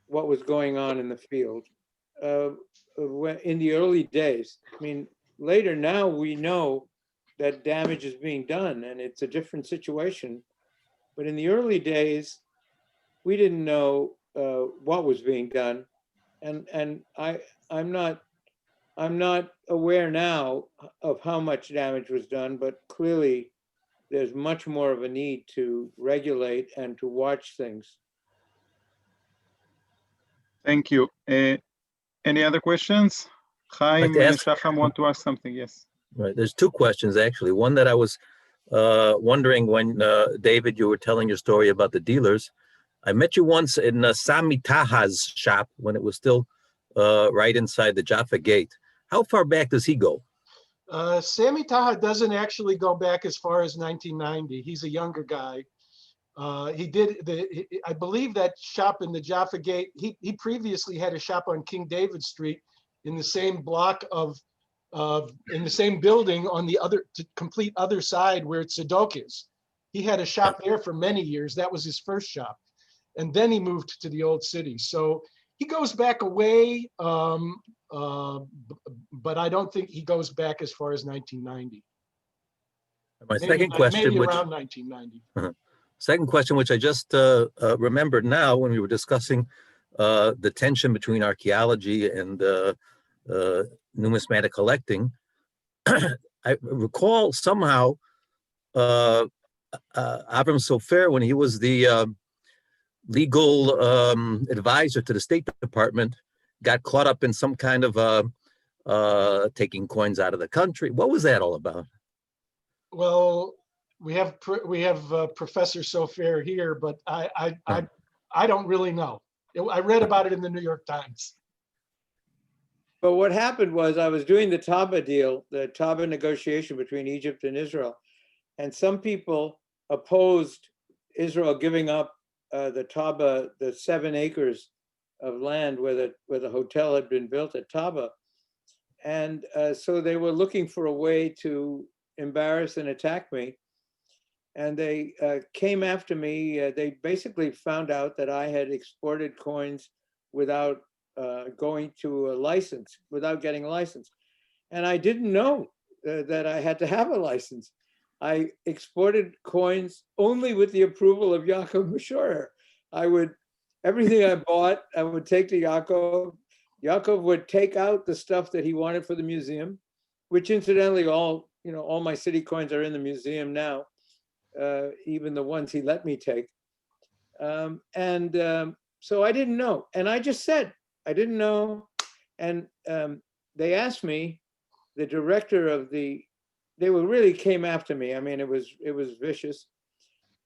what was going on in the field in the early days. I mean, later now we know that damage is being done and it's a different situation. But in the early days, we didn't know what was being done. And I'm not aware now of how much damage was done, but clearly there's much more of a need to regulate and to watch things. Thank you. Any other questions? Chaim and Shacham want to ask something, yes. Right, there's two questions actually. One that I was wondering when, David, you were telling your story about the dealers. I met you once in Sami Taha's shop when it was still right inside the Jaffa gate. How far back does he go? Sami Taha doesn't actually go back as far as 1990. He's a younger guy. I believe that shop in the Jaffa Gate, he previously had a shop on King David Street in the same block in the same building on the complete other side where Tzedok is. He had a shop there for many years. That was his first shop. And then he moved to the old city. So he goes back away, but I don't think he goes back as far as 1990. My second question, maybe which around 1990. Second question, which I just remembered now when we were discussing the tension between archaeology and numismatic collecting. I recall somehow Avram Sofer, when he was the legal advisor to the State Department, got caught up in some kind of taking coins out of the country. What was that all about? Well, we have Professor Sofer here, but I don't really know. I read about it in the New York Times. But what happened was I was doing the Taba deal, the Taba negotiation between Egypt and Israel, and some people opposed Israel giving up the Taba, the 7 acres of land where the hotel had been built at Taba. And so they were looking for a way to embarrass and attack me. and they came after me. They basically found out that I had exported coins without going to a license, without getting a license. And I didn't know that I had to have a license. I exported coins only with the approval of Yaakov Meshorer. Everything I bought, I would take to Yaakov. Yaakov would take out the stuff that he wanted for the museum, which incidentally, all my city coins are in the museum now, even the ones he let me take. So I didn't know. And I just said, I didn't know. And they asked me, the director of they really came after me. I mean, it was vicious.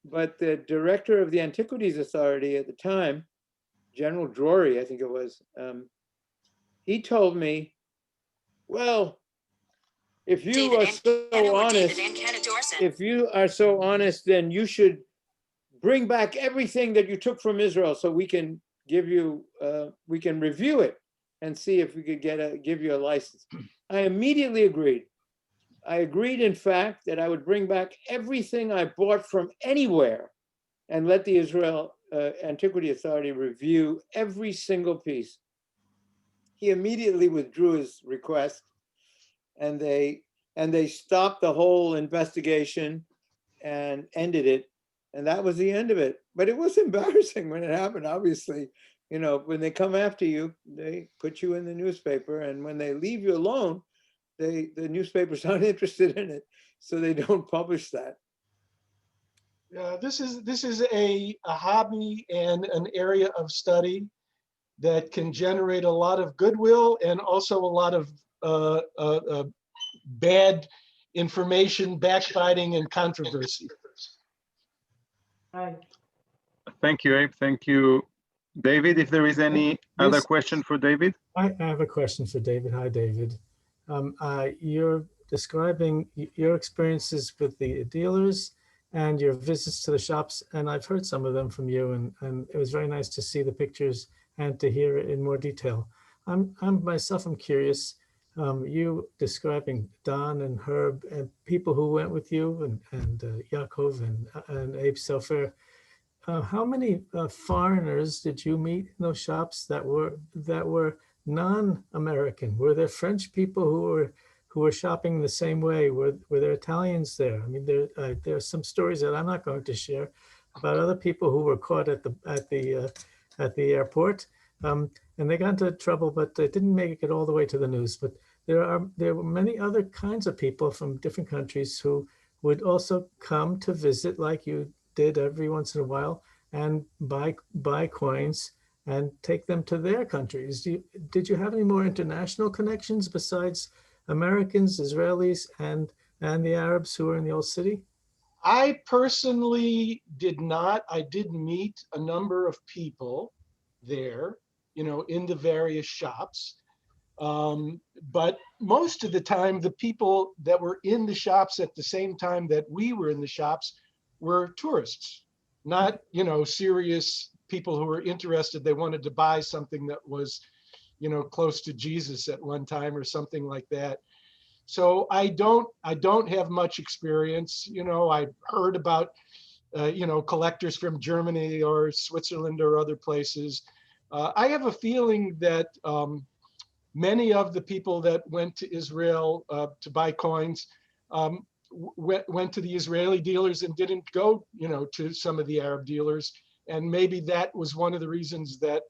But the director of the Antiquities Authority at the time, General Drury, I think it was, he told me, well, if you are so honest, then you should bring back everything that you took from Israel so we can give you, we can review it and see if we could give you a license. I immediately agreed. I agreed, in fact, that I would bring back everything I bought from anywhere and let the Israel Antiquity Authority review every single piece. He immediately withdrew his request, and they stopped the whole investigation and ended it. And that was the end of it. But it was embarrassing when it happened, obviously. When they come after you, they put you in the newspaper, and when they leave you alone, the newspaper's not interested in it, so they don't publish that. This is a hobby and an area of study that can generate a lot of goodwill and also a lot of bad information, backbiting, and controversy. Right. Thank you, Abe. Thank you, David. If there is any other question for David? I have a question for David. Hi, David. You're describing your experiences with the dealers and your visits to the shops, and I've heard some of them from you, and it was very nice to see the pictures and to hear it in more detail. I'm myself, I'm curious, you describing Don and Herb and people who went with you and Yaakov and Abe Sofer. How many foreigners did you meet in those shops that were non-American? Were there French people who were shopping the same way? Were there Italians there? I mean, there are some stories that I'm not going to share about other people who were caught at the airport, and they got into trouble, but they didn't make it all the way to the news. But there were many other kinds of people from different countries who would also come to visit, like you did every once in a while, and buy coins and take them to their countries. Did you have any more international connections besides Americans, Israelis, and the Arabs who were in the old city? I personally did not. I did meet a number of people there, in the various shops. But most of the time, the people that were in the shops at the same time that we were in the shops were tourists, not, serious people who were interested. They wanted to buy something that was, close to Jesus at one time or something like that. So I don't have much experience. I heard about, collectors from Germany or Switzerland or other places. I have a feeling that many of the people that went to Israel to buy coins went to the Israeli dealers and didn't go, to some of the Arab dealers. And maybe that was one of the reasons that,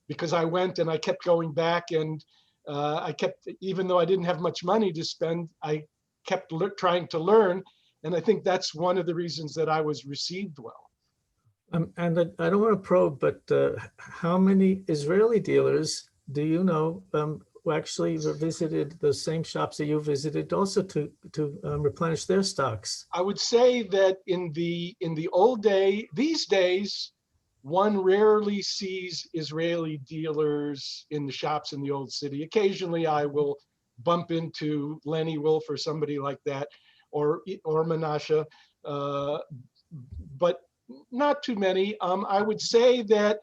because I went and I kept going back, and even though I didn't have much money to spend, I kept trying to learn. And I think that's one of the reasons that I was received well. And I don't want to probe, but how many Israeli dealers do you know who actually visited those same shops that you visited also to replenish their stocks? I would say that in the old day, these days, one rarely sees Israeli dealers in the shops in the old city. Occasionally I will bump into Lenny Wolf or somebody like that, or Menashe, but not too many. I would say that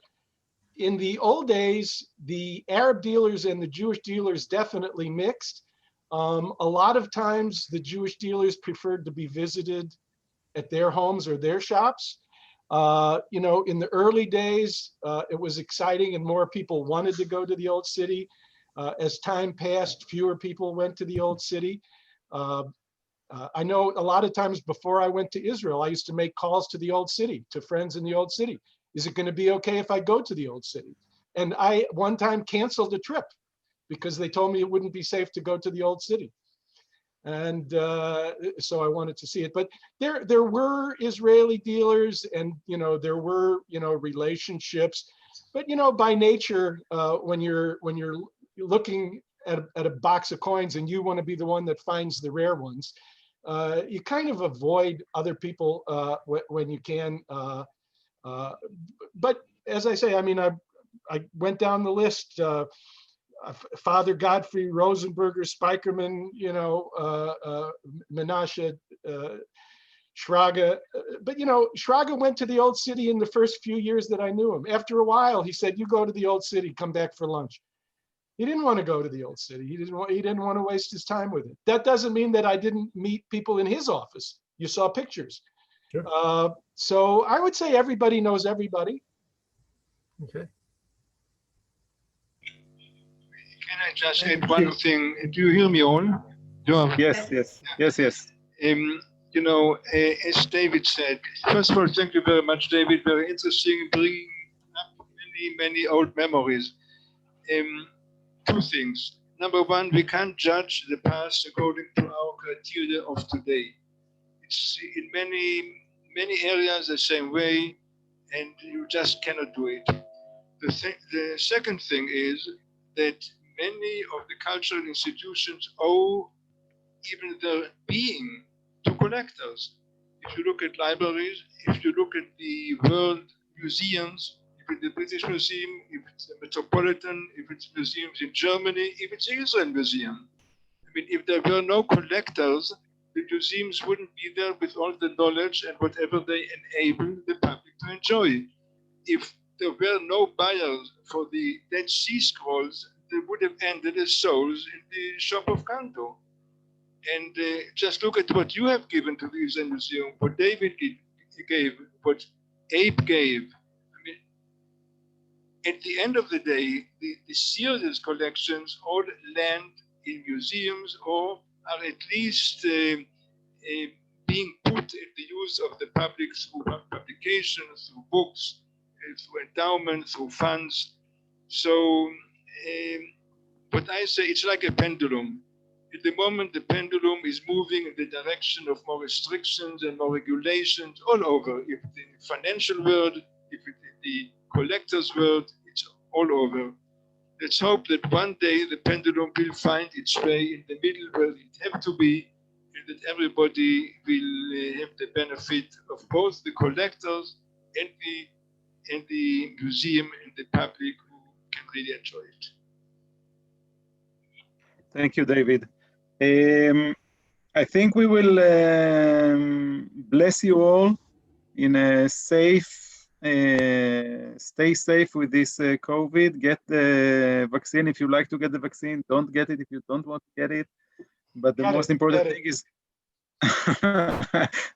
in the old days, the Arab dealers and the Jewish dealers definitely mixed. A lot of times the Jewish dealers preferred to be visited at their homes or their shops. You know, in the early days, it was exciting and more people wanted to go to the old city. As time passed, fewer people went to the old city. I know a lot of times before I went to Israel, I used to make calls to the old city, to friends in the old city. Is it going to be okay if I go to the old city? And I one time canceled a trip because they told me it wouldn't be safe to go to the old city. And so I wanted to see it. But there were Israeli dealers, and you know, there were, you know, relationships. But you know, by nature, when you're looking at a box of coins and you want to be the one that finds the rare ones, you kind of avoid other people when you can. But as I say, I mean, I went down the list. Father Godfrey Rosenberger, Speicherman, you know, Menashe, Shraga. But, you know, Shraga went to the old city in the first few years that I knew him. After a while, he said, you go to the old city, come back for lunch. He didn't want to go to the old city. He didn't want to waste his time with it. That doesn't mean that I didn't meet people in his office. You saw pictures. Sure. So I would say everybody knows everybody. Okay. Can I just add one thing? Do you hear me all? Yes, yes, yes, yes. You know, as David said, first of all, thank you very much, David. Very interesting, bringing up many old memories. Two things. Number one, we can't judge the past according to our criteria of today. It's in many areas the same way, and you just cannot do it. The second thing is that many of the cultural institutions owe even their being to collectors. If you look at libraries, if you look at the world museums, if it's the British Museum, if it's the Metropolitan, if it's museums in Germany, if it's the Israel Museum. I mean, if there were no collectors, the museums wouldn't be there with all the knowledge and whatever they enable the public to enjoy. If there were no buyers for the Dead Sea Scrolls, they would have ended as souls in the shop of Canto. And just look at what you have given to the Israel Museum, what David gave, what Abe gave. I mean, at the end of the day, the serious collections all land in museums or are at least being put at the use of the public through publications, through books, through endowments, through funds. So what I say, it's like a pendulum. At the moment, the pendulum is moving in the direction of more restrictions and more regulations all over. If it's in the financial world, if it's in the collector's world, it's all over. Let's hope that one day the pendulum will find its way in the middle where it has to be, and that everybody will have the benefit of both the collectors and the museum and the public who can really enjoy it. Thank you, David. I think we will bless you all in a safe, stay safe with this COVID. Get the vaccine if you like to get the vaccine. Don't get it if you don't want to get it. But the most important thing is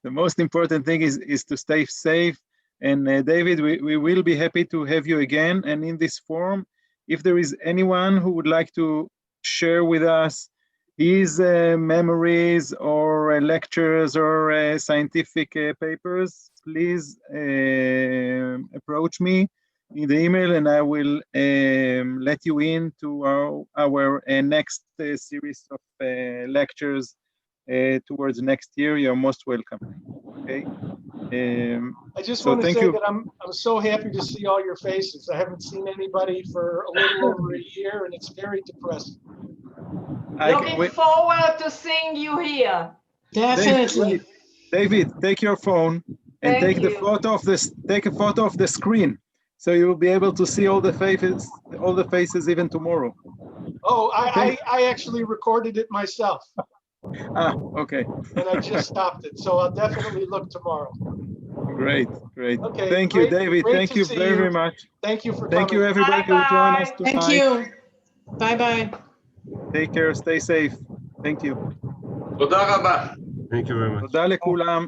the most important thing is to stay safe. And David, we will be happy to have you again. And in this forum, if there is anyone who would like to share with us his memories or lectures or scientific papers, please approach me in the email and I will let you in to our next series of lectures towards next year. You're most welcome. Okay. I just want to say that I'm so happy to see all your faces. I haven't seen anybody for a little over a year, and it's very depressing. Looking forward to seeing you here. Definitely. David, take your phone and take a photo of the screen, so you will be able to see all the faces even tomorrow. Oh, I actually recorded it myself. Ah, okay. And I just stopped it, so I'll definitely look tomorrow. Great. Okay. Thank you, David. Thank you very much. Thank you for coming. Thank you, everybody who joined us tonight. Thank you. Bye-bye. Take care. Stay safe. Thank you. תודה רבה. Thank you very much. תודה לכולם.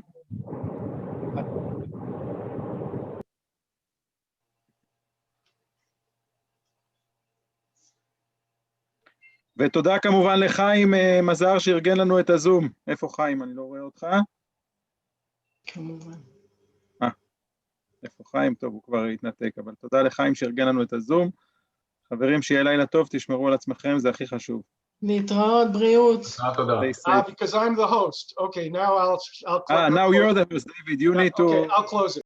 ותודה כמובן לחיים מזר שארגן לנו את הזום. איפה חיים? אני לא רואה אותך. כמובן. איפה חיים? טוב, הוא כבר התנתק, אבל תודה לחיים שארגן לנו את הזום. חברים, שיהיה לילה טוב, תשמרו על עצמכם, זה הכי חשוב. להתראות, בריאות. תודה. Because I'm the host. Okay, now I'll now you're the host, David. You need to... Okay, I'll close it.